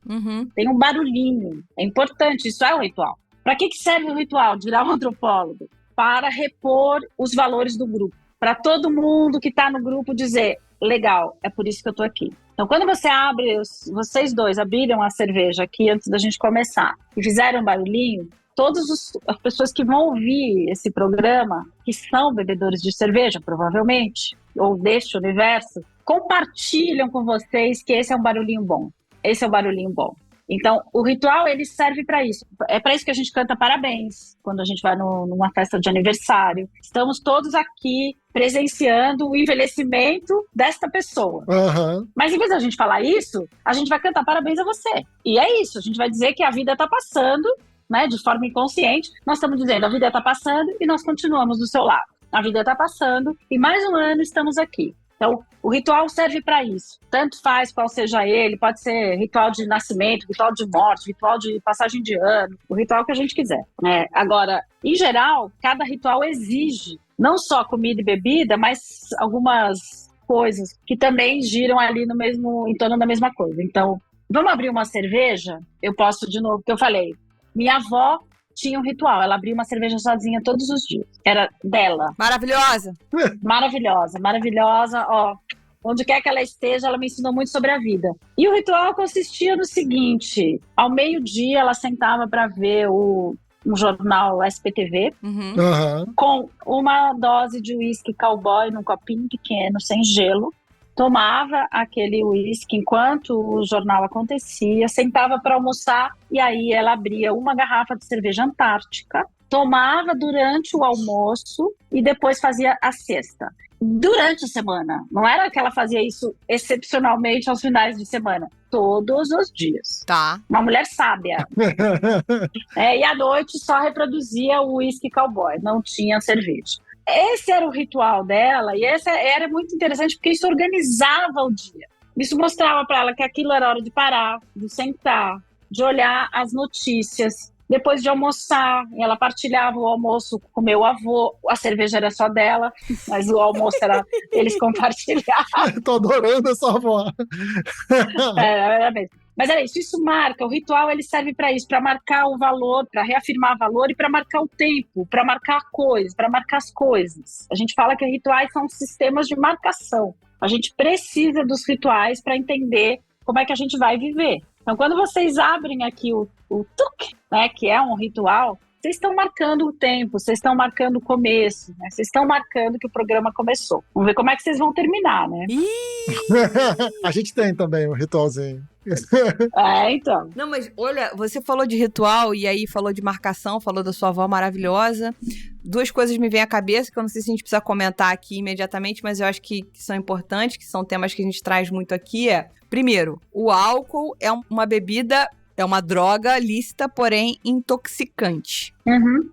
Tem um barulhinho. É importante, isso é um ritual. Para que serve o ritual de virar um antropólogo? Para repor os valores do grupo. Para todo mundo que está no grupo dizer, legal, é por isso que eu estou aqui. Então, quando você abre, vocês dois abriram a cerveja aqui antes da gente começar e fizeram um barulhinho, todas as pessoas que vão ouvir esse programa, que são bebedores de cerveja, provavelmente, ou deste universo, compartilham com vocês que esse é um barulhinho bom. Esse é um barulhinho bom. Então, o ritual, ele serve para isso. É para isso que a gente canta parabéns quando a gente vai numa festa de aniversário. Estamos todos aqui presenciando o envelhecimento desta pessoa. Mas em vez de a gente falar isso, a gente vai cantar parabéns a você. E é isso, a gente vai dizer que a vida está passando, né, de forma inconsciente. Nós estamos dizendo, a vida está passando e nós continuamos do seu lado. A vida está passando e mais um ano estamos aqui. Então, o ritual serve para isso. Tanto faz qual seja ele, pode ser ritual de nascimento, ritual de morte, ritual de passagem de ano, o ritual que a gente quiser. Agora, em geral, cada ritual exige não só comida e bebida, mas algumas coisas que também giram ali em torno da mesma coisa. Então, vamos abrir uma cerveja? Eu posso, de novo, que eu falei, minha avó tinha um ritual, ela abria uma cerveja sozinha todos os dias. Era dela. Maravilhosa. Maravilhosa, ó. Onde quer que ela esteja, ela me ensinou muito sobre a vida. E o ritual consistia no seguinte, ao meio-dia ela sentava para ver o um jornal SPTV, Uhum. com uma dose de uísque cowboy num copinho pequeno, sem gelo. Tomava aquele uísque enquanto o jornal acontecia, sentava para almoçar e aí ela abria uma garrafa de cerveja Antártica, tomava durante o almoço e depois fazia a siesta. Durante a semana, não era que ela fazia isso excepcionalmente aos finais de semana, todos os dias. Tá. Uma mulher sábia. E à noite só reproduzia o uísque cowboy, não tinha cerveja. Esse era o ritual dela e esse era muito interessante porque isso organizava o dia. Isso mostrava para ela que aquilo era hora de parar, de sentar, de olhar as notícias. Depois de almoçar, ela partilhava o almoço com meu avô. A cerveja era só dela, mas o almoço era eles compartilhavam. Tô adorando essa avó. Era mesmo. Mas era isso marca, o ritual ele serve para isso, para marcar o valor, para reafirmar valor e para marcar o tempo, para marcar coisas, para marcar as coisas. A gente fala que rituais são sistemas de marcação. A gente precisa dos rituais para entender como é que a gente vai viver. Então, quando vocês abrem aqui o tuk, né, que é um ritual, vocês estão marcando o tempo, vocês estão marcando o começo, né? Vocês estão marcando que o programa começou. Vamos ver como é que vocês vão terminar, né? A gente tem também um ritualzinho. Então. Não, mas olha, você falou de ritual e aí falou de marcação, falou da sua avó maravilhosa. Duas coisas me vêm à cabeça que eu não sei se a gente precisa comentar aqui imediatamente, mas eu acho que são importantes, que são temas que a gente traz muito aqui. Primeiro, o álcool é uma bebida, é uma droga lícita, porém intoxicante.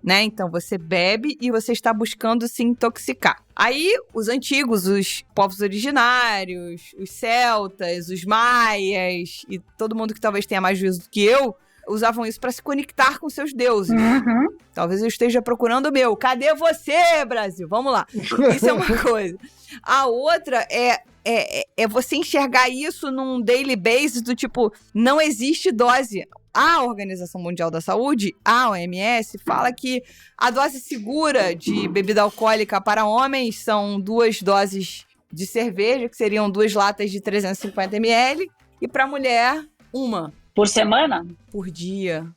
Né? Então você bebe e você está buscando se intoxicar. Aí os antigos, os povos originários, os celtas, os maias e todo mundo que talvez tenha mais juízo do que eu, usavam isso para se conectar com seus deuses. Talvez eu esteja procurando o meu. Cadê você, Brasil? Vamos lá. Isso é uma coisa. A outra é você enxergar isso num daily basis do tipo, não existe dose. A Organização Mundial da Saúde, a OMS, fala que a dose segura de bebida alcoólica para homens são 2 doses de cerveja, que seriam 2 latas de 350 ml, e para mulher, 1. Por semana? Por dia.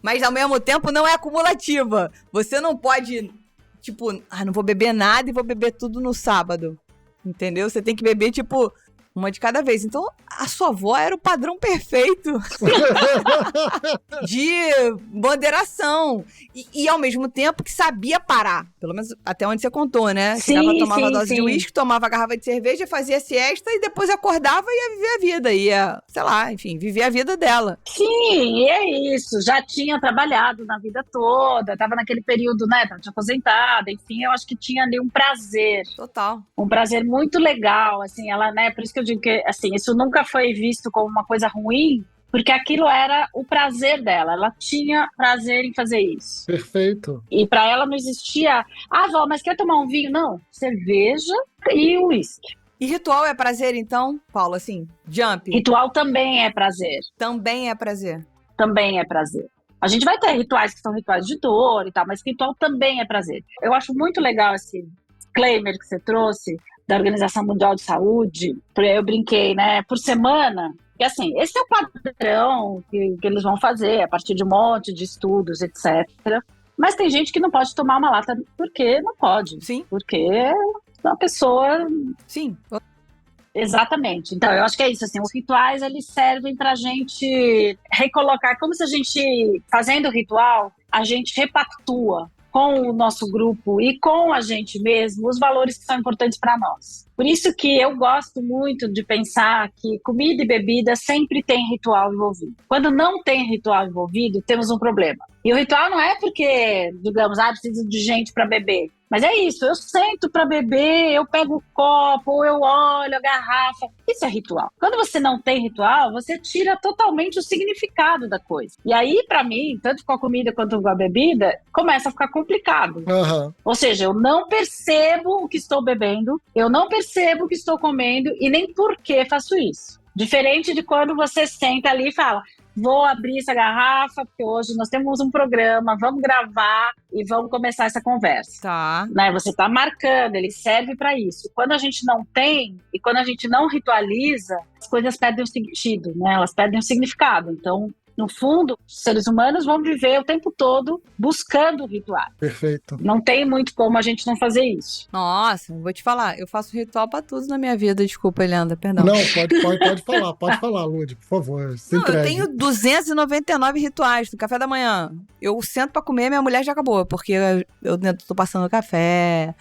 Mas, ao mesmo tempo, não é acumulativa. Você não pode, tipo, não vou beber nada e vou beber tudo no sábado. Entendeu? Você tem que beber, tipo, uma de cada vez. Então, a sua avó era o padrão perfeito de moderação. E, ao mesmo tempo, que sabia parar. Pelo menos até onde você contou, né? Sim, tomava a dose sim. de uísque, tomava a garrafa de cerveja, fazia siesta e depois acordava e ia viver a vida. Ia, sei lá, enfim, viver a vida dela. Sim, e é isso. Já tinha trabalhado na vida toda, estava naquele período, né? Estava aposentada, enfim, eu acho que tinha ali um prazer. Total. Um prazer muito legal, assim, ela, né? Por isso que eu digo que, assim, isso nunca foi visto como uma coisa ruim, porque aquilo era o prazer dela. Ela tinha prazer em fazer isso. Perfeito. E para ela não existia, vó, mas quer tomar um vinho? Não, cerveja e uísque. E ritual é prazer, então, Paulo, assim, jump? Ritual também é prazer. Também é prazer. Também é prazer. A gente vai ter rituais que são rituais de dor e tal, mas ritual também é prazer. Eu acho muito legal esse disclaimer que você trouxe da Organização Mundial de Saúde. Eu brinquei, né? Por semana. E assim, esse é o padrão que eles vão fazer a partir de um monte de estudos, etc. Mas tem gente que não pode tomar uma lata porque não pode. Sim. Porque é uma pessoa... Sim. Exatamente. Então, eu acho que é isso, assim, os rituais, eles servem pra gente recolocar, como se a gente, fazendo o ritual, a gente repactua com o nosso grupo e com a gente mesmo os valores que são importantes para nós. Por isso que eu gosto muito de pensar que comida e bebida sempre tem ritual envolvido. Quando não tem ritual envolvido, temos um problema. E o ritual não é porque, digamos, preciso de gente para beber. Mas é isso, eu sento para beber, eu pego o copo, ou eu olho a garrafa. Isso é ritual. Quando você não tem ritual, você tira totalmente o significado da coisa. E aí, para mim, tanto com a comida quanto com a bebida, começa a ficar complicado. Ou seja, eu não percebo o que estou bebendo, eu não percebo o que estou comendo e nem por que faço isso. Diferente de quando você senta ali e fala... Vou abrir essa garrafa, porque hoje nós temos um programa, vamos gravar e vamos começar essa conversa. Tá. Né? Você está marcando, ele serve para isso. Quando a gente não tem e quando a gente não ritualiza, as coisas perdem o sentido, né? Elas perdem o significado. Então, no fundo, os seres humanos vão viver o tempo todo buscando rituais. Perfeito. Não tem muito como a gente não fazer isso. Nossa, vou te falar, eu faço ritual pra tudo na minha vida. Desculpa, Elianda, perdão. Não, pode falar, Lud, por favor. Se Não, eu entregue. tenho 299 rituais do café da manhã. Eu sento pra comer, minha mulher já acabou, porque eu tô passando café.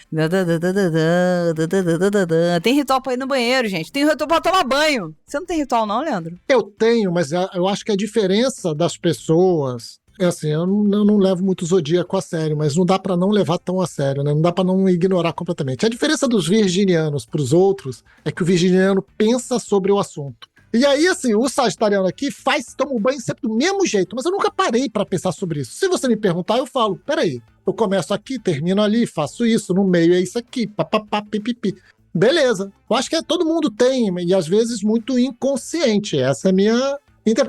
Tem ritual pra ir no banheiro, gente. Tem ritual pra tomar banho. Você não tem ritual não, Leandro? Eu tenho, mas eu acho que a diferença das pessoas é assim, eu não levo muito o zodíaco a sério, mas não dá pra não levar tão a sério, né? Não dá pra não ignorar completamente. A diferença dos virginianos pros outros é que o virginiano pensa sobre o assunto. E aí, assim, o sagitariano aqui toma um banho sempre do mesmo jeito, mas eu nunca parei pra pensar sobre isso. Se você me perguntar, eu falo, peraí, eu começo aqui, termino ali, faço isso, no meio é isso aqui, papapá, pipipi. Beleza. Eu acho que todo mundo tem, e às vezes muito inconsciente. Essa é a minha...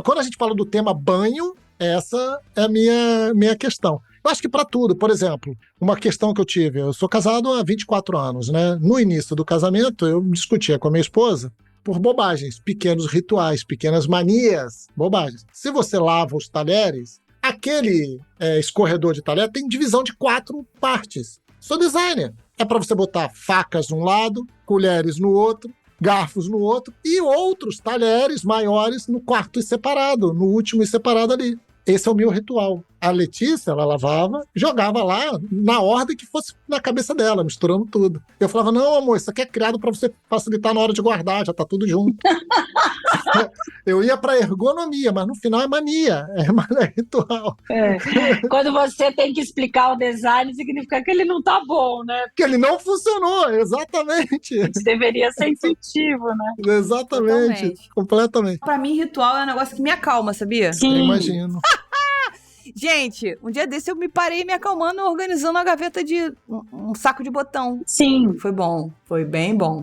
Quando a gente fala do tema banho, essa é a minha questão. Eu acho que para tudo, por exemplo, uma questão que eu tive, eu sou casado há 24 anos, né? No início do casamento, eu discutia com a minha esposa por bobagens, pequenos rituais, pequenas manias, bobagens. Se você lava os talheres, aquele escorredor de talher tem divisão de 4 partes. Sou designer. É para você botar facas num lado, colheres no outro, garfos no outro e outros talheres maiores no quarto separado, no último separado ali. Esse é o meu ritual. A Letícia, ela lavava, jogava lá na ordem que fosse na cabeça dela, misturando tudo. Eu falava, não, amor, isso aqui é criado para você facilitar na hora de guardar, já tá tudo junto. Eu ia pra ergonomia, mas no final é mania, é ritual. Quando você tem que explicar o design, significa que ele não tá bom, né? Porque ele não funcionou, exatamente. Isso deveria ser intuitivo, né? Exatamente, Totalmente. completamente. Pra mim, ritual é um negócio que me acalma, sabia? Sim. Eu imagino. Gente, um dia desse eu me parei me acalmando organizando a gaveta de um saco de botão. Sim. Foi bom, foi bem bom.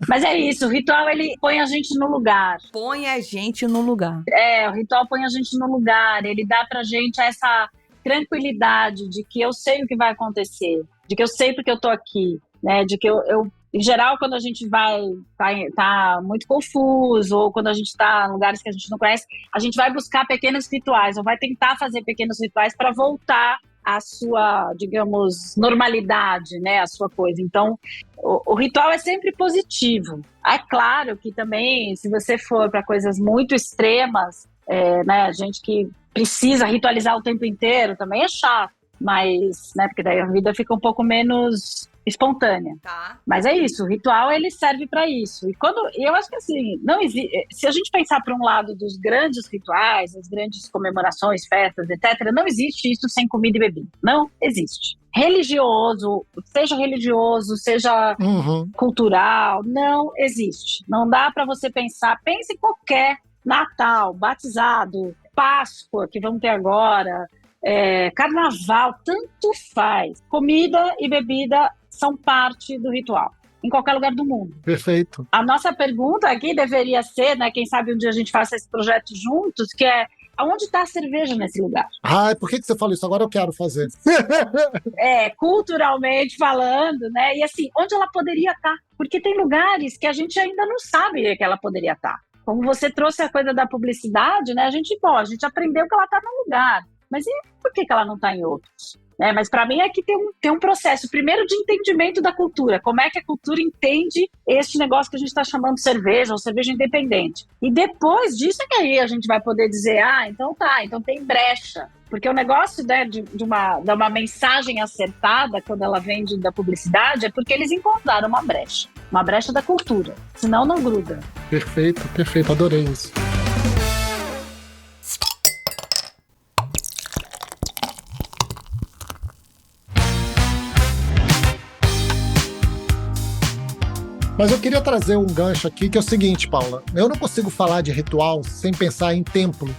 Mas é isso, o ritual ele põe a gente no lugar. Põe a gente no lugar. O ritual põe a gente no lugar, ele dá pra gente essa tranquilidade de que eu sei o que vai acontecer, de que eu sei porque eu tô aqui, né? De que eu em geral, quando a gente tá muito confuso, ou quando a gente tá em lugares que a gente não conhece, a gente vai buscar pequenos rituais, ou vai tentar fazer pequenos rituais para voltar à sua, digamos, normalidade, né, a sua coisa. Então, o ritual é sempre positivo. É claro que também, se você for para coisas muito extremas, né, a gente que precisa ritualizar o tempo inteiro também é chato, mas, né, porque daí a vida fica um pouco menos espontânea. Tá. Mas é isso, o ritual ele serve para isso. E eu acho que assim, não existe, se a gente pensar para um lado dos grandes rituais, as grandes comemorações, festas, etc, não existe isso sem comida e bebida. Não existe. Religioso, seja cultural, não existe. Não dá para você pensar, pense em qualquer Natal, batizado, Páscoa, que vamos ter agora, Carnaval, tanto faz. Comida e bebida são parte do ritual, em qualquer lugar do mundo. Perfeito. A nossa pergunta aqui deveria ser, né, quem sabe um dia a gente faça esse projeto juntos, que é, aonde está a cerveja nesse lugar? Por que você falou isso? Agora eu quero fazer. Culturalmente falando, né, e assim, onde ela poderia estar? Porque tem lugares que a gente ainda não sabe que ela poderia estar. Como você trouxe a coisa da publicidade, né, a gente aprendeu que ela está num lugar, mas e por que ela não está em outros? Mas para mim aqui tem um processo, primeiro de entendimento da cultura, como é que a cultura entende este negócio que a gente está chamando de cerveja, ou cerveja independente. E depois disso é que aí a gente vai poder dizer, então tem brecha. Porque o negócio, né, de uma mensagem acertada, quando ela vem da publicidade, é porque eles encontraram uma brecha da cultura, senão não gruda. Perfeito, adorei isso. Mas eu queria trazer um gancho aqui, que é o seguinte, Paula. Eu não consigo falar de ritual sem pensar em templo.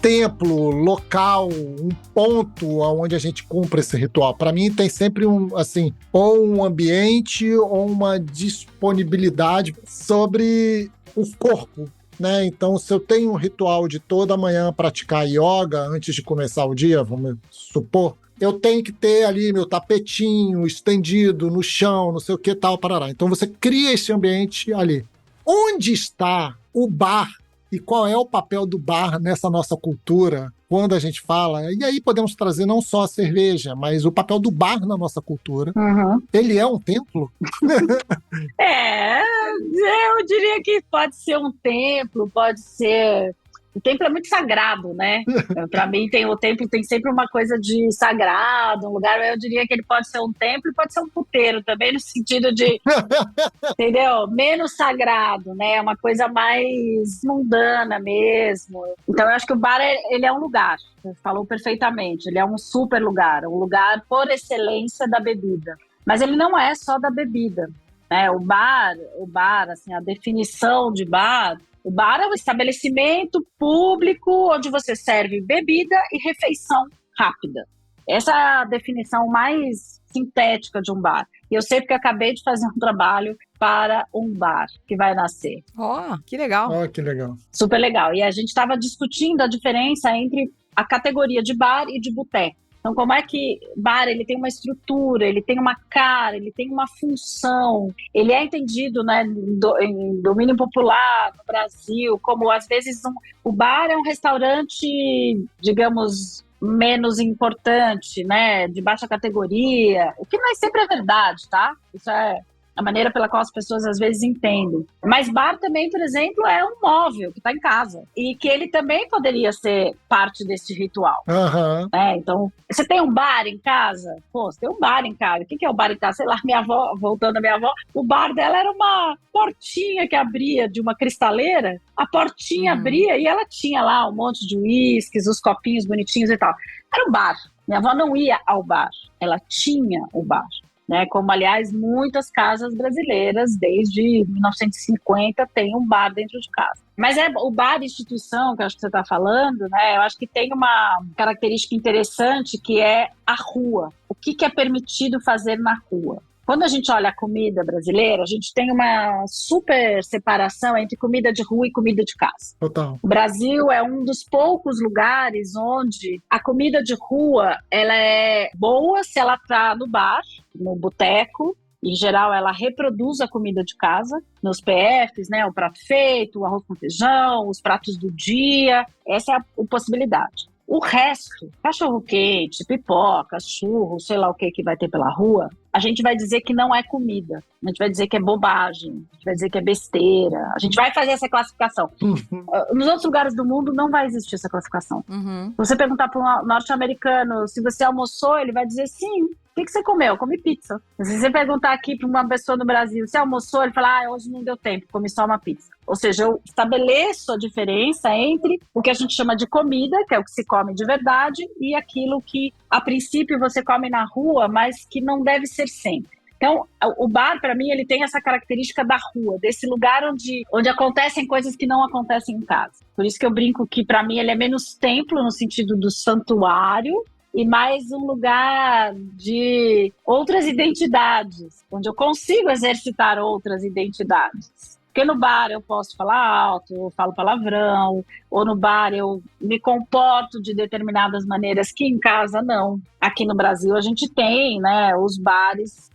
Templo, local, um ponto onde a gente cumpre esse ritual. Para mim tem sempre ou um ambiente ou uma disponibilidade sobre o corpo, né? Então, se eu tenho um ritual de toda manhã praticar yoga antes de começar o dia, vamos supor, eu tenho que ter ali meu tapetinho estendido no chão, não sei o que, tal, parará. Então você cria esse ambiente ali. Onde está o bar E qual é o papel do bar nessa nossa cultura? Quando a gente fala, e aí podemos trazer não só a cerveja, mas o papel do bar na nossa cultura. Ele é um templo? Eu diria que pode ser um templo, pode ser... O templo é muito sagrado, né? Para mim, o templo tem sempre uma coisa de sagrado, um lugar. Eu diria que ele pode ser um templo e pode ser um puteiro também, no sentido de, entendeu? Menos sagrado, né? Uma coisa mais mundana mesmo. Então, eu acho que o bar, ele é um lugar. Você falou perfeitamente. Ele é um super lugar, um lugar por excelência da bebida. Mas ele não é só da bebida, né? O bar, assim, a definição de bar... O bar é um estabelecimento público onde você serve bebida e refeição rápida. Essa é a definição mais sintética de um bar. E eu sei porque acabei de fazer um trabalho para um bar que vai nascer. Que legal. Que legal. Super legal. E a gente estava discutindo a diferença entre a categoria de bar e de boteco. Então, como é que bar, ele tem uma estrutura, ele tem uma cara, ele tem uma função, ele é entendido, né, em domínio popular no Brasil, como às vezes o bar é um restaurante, digamos, menos importante, né, de baixa categoria, o que nem sempre é verdade, tá? Isso é a maneira pela qual as pessoas às vezes entendem. Mas bar também, por exemplo, é um móvel que está em casa. E que ele também poderia ser parte desse ritual. Então, você tem um bar em casa? Pô, você tem um bar em casa. O que é o bar em casa? Sei lá, minha avó, voltando à minha avó, o bar dela era uma portinha que abria de uma cristaleira. A portinha abria e ela tinha lá um monte de uísques, os copinhos bonitinhos e tal. Era um bar. Minha avó não ia ao bar. Ela tinha o bar. Né, como, aliás, muitas casas brasileiras, desde 1950, têm um bar dentro de casa. Mas o bar instituição, que eu acho que você está falando, né, eu acho que tem uma característica interessante, que é a rua. O que é permitido fazer na rua? Quando a gente olha a comida brasileira, a gente tem uma super separação entre comida de rua e comida de casa. Total. O Brasil é um dos poucos lugares onde a comida de rua, ela é boa se ela está no bar, no boteco. Em geral, ela reproduz a comida de casa, nos PFs, né? O prato feito, o arroz com feijão, os pratos do dia. Essa é a possibilidade. O resto, cachorro-quente, pipoca, churro, sei lá o que vai ter pela rua, a gente vai dizer que não é comida. A gente vai dizer que é bobagem, a gente vai dizer que é besteira. A gente vai fazer essa classificação. Nos outros lugares do mundo não vai existir essa classificação. Se você perguntar para um norte-americano se você almoçou, ele vai dizer sim. O que você comeu? Eu comi pizza. Se você perguntar aqui para uma pessoa no Brasil, você almoçou? Ele fala, hoje não deu tempo, comi só uma pizza. Ou seja, eu estabeleço a diferença entre o que a gente chama de comida, que é o que se come de verdade, e aquilo que, a princípio, você come na rua, mas que não deve ser sempre. Então, o bar, para mim, ele tem essa característica da rua, desse lugar onde acontecem coisas que não acontecem em casa. Por isso que eu brinco que, para mim, ele é menos templo, no sentido do santuário, e mais um lugar de outras identidades, onde eu consigo exercitar outras identidades. Porque no bar eu posso falar alto, eu falo palavrão, ou no bar eu me comporto de determinadas maneiras que em casa não. Aqui no Brasil a gente tem, né, os bares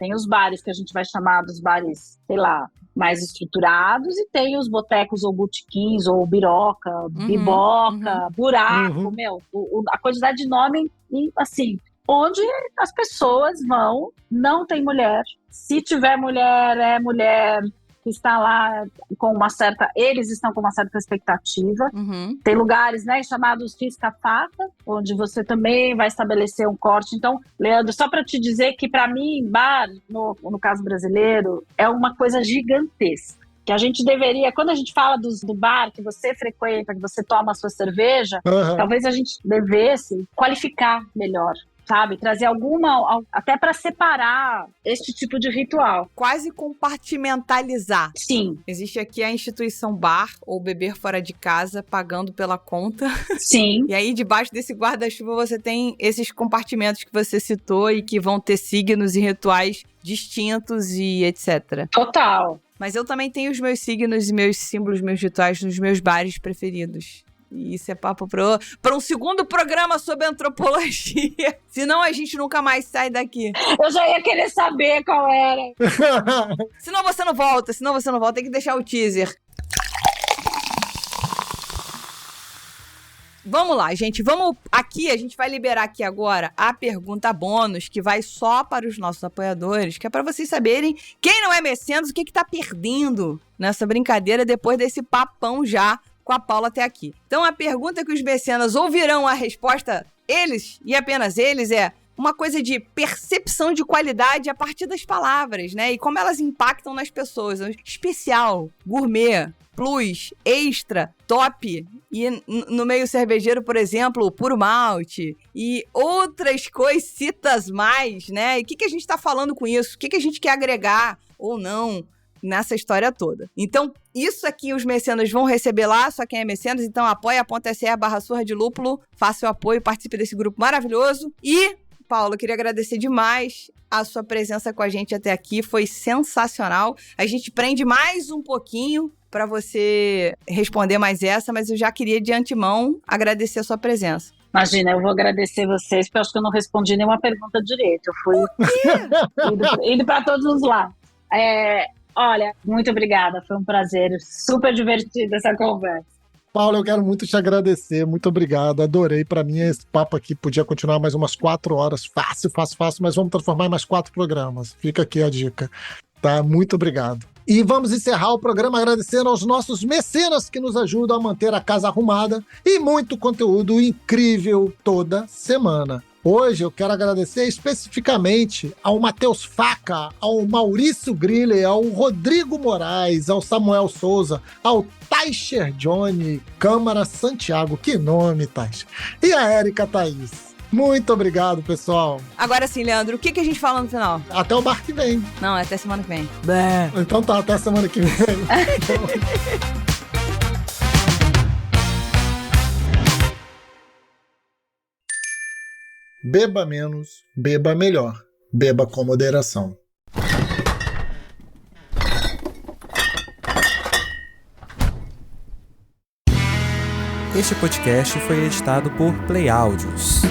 que a gente vai chamar dos bares, sei lá, mais estruturados, e tem os botecos ou botequins, ou biroca, biboca, buraco, a quantidade de nome, e assim, onde as pessoas vão, não tem mulher. Se tiver mulher, é mulher que está lá com eles estão com uma certa expectativa. Tem lugares, né, chamados risca-faca, onde você também vai estabelecer um corte. Então, Leandro, só para te dizer que para mim, bar, no caso brasileiro, é uma coisa gigantesca. Que a gente deveria, quando a gente fala do bar que você frequenta, que você toma a sua cerveja, talvez a gente devesse qualificar melhor, sabe? Trazer até para separar este tipo de ritual. Quase compartimentalizar. Sim. Existe aqui a instituição bar, ou beber fora de casa, pagando pela conta. Sim. E aí, debaixo desse guarda-chuva, você tem esses compartimentos que você citou e que vão ter signos e rituais distintos e etc. Total. Mas eu também tenho os meus signos e meus símbolos, meus rituais nos meus bares preferidos. E isso é papo para um segundo programa sobre antropologia. Senão a gente nunca mais sai daqui. Eu já ia querer saber qual era. Senão você não volta. Tem que deixar o teaser. Vamos lá, gente. A gente vai liberar aqui agora a pergunta bônus, que vai só para os nossos apoiadores, que é para vocês saberem, quem não é mecenas, o que tá perdendo nessa brincadeira depois desse papão já com a Paula até aqui. Então, a pergunta que os mecenas ouvirão a resposta, eles e apenas eles, é uma coisa de percepção de qualidade a partir das palavras, né? E como elas impactam nas pessoas. Especial, gourmet, plus, extra, top. E no meio cervejeiro, por exemplo, puro malte. E outras coisitas mais, né? E o que a gente tá falando com isso? O que a gente quer agregar ou não nessa história toda? Então, isso aqui os mecenas vão receber lá, só quem é mecenas. Então, apoia.se/Surra de Lúpulo. Faça o apoio, participe desse grupo maravilhoso. E, Paulo, eu queria agradecer demais a sua presença com a gente até aqui. Foi sensacional. A gente prende mais um pouquinho para você responder mais essa, mas eu já queria de antemão agradecer a sua presença. Imagina, eu vou agradecer vocês, porque eu acho que eu não respondi nenhuma pergunta direito. Eu fui indo para todos os lados. Olha, muito obrigada, foi um prazer, super divertida essa conversa. Paulo, eu quero muito te agradecer, muito obrigado, adorei. Para mim esse papo aqui podia continuar mais umas 4 horas, fácil, mas vamos transformar em mais 4 programas. Fica aqui a dica, tá? Muito obrigado. E vamos encerrar o programa agradecendo aos nossos mecenas que nos ajudam a manter a casa arrumada e muito conteúdo incrível toda semana. Hoje eu quero agradecer especificamente ao Matheus Faca, ao Maurício Griller, ao Rodrigo Moraes, ao Samuel Souza, ao Taisher Johnny Câmara Santiago. Que nome, Taisher! E a Érica Thaís. Muito obrigado, pessoal. Agora sim, Leandro, o que a gente fala no final? Até o bar que vem. Não, é até semana que vem. Então tá, até semana que vem. Beba menos, beba melhor. Beba com moderação. Este podcast foi editado por Play Áudios.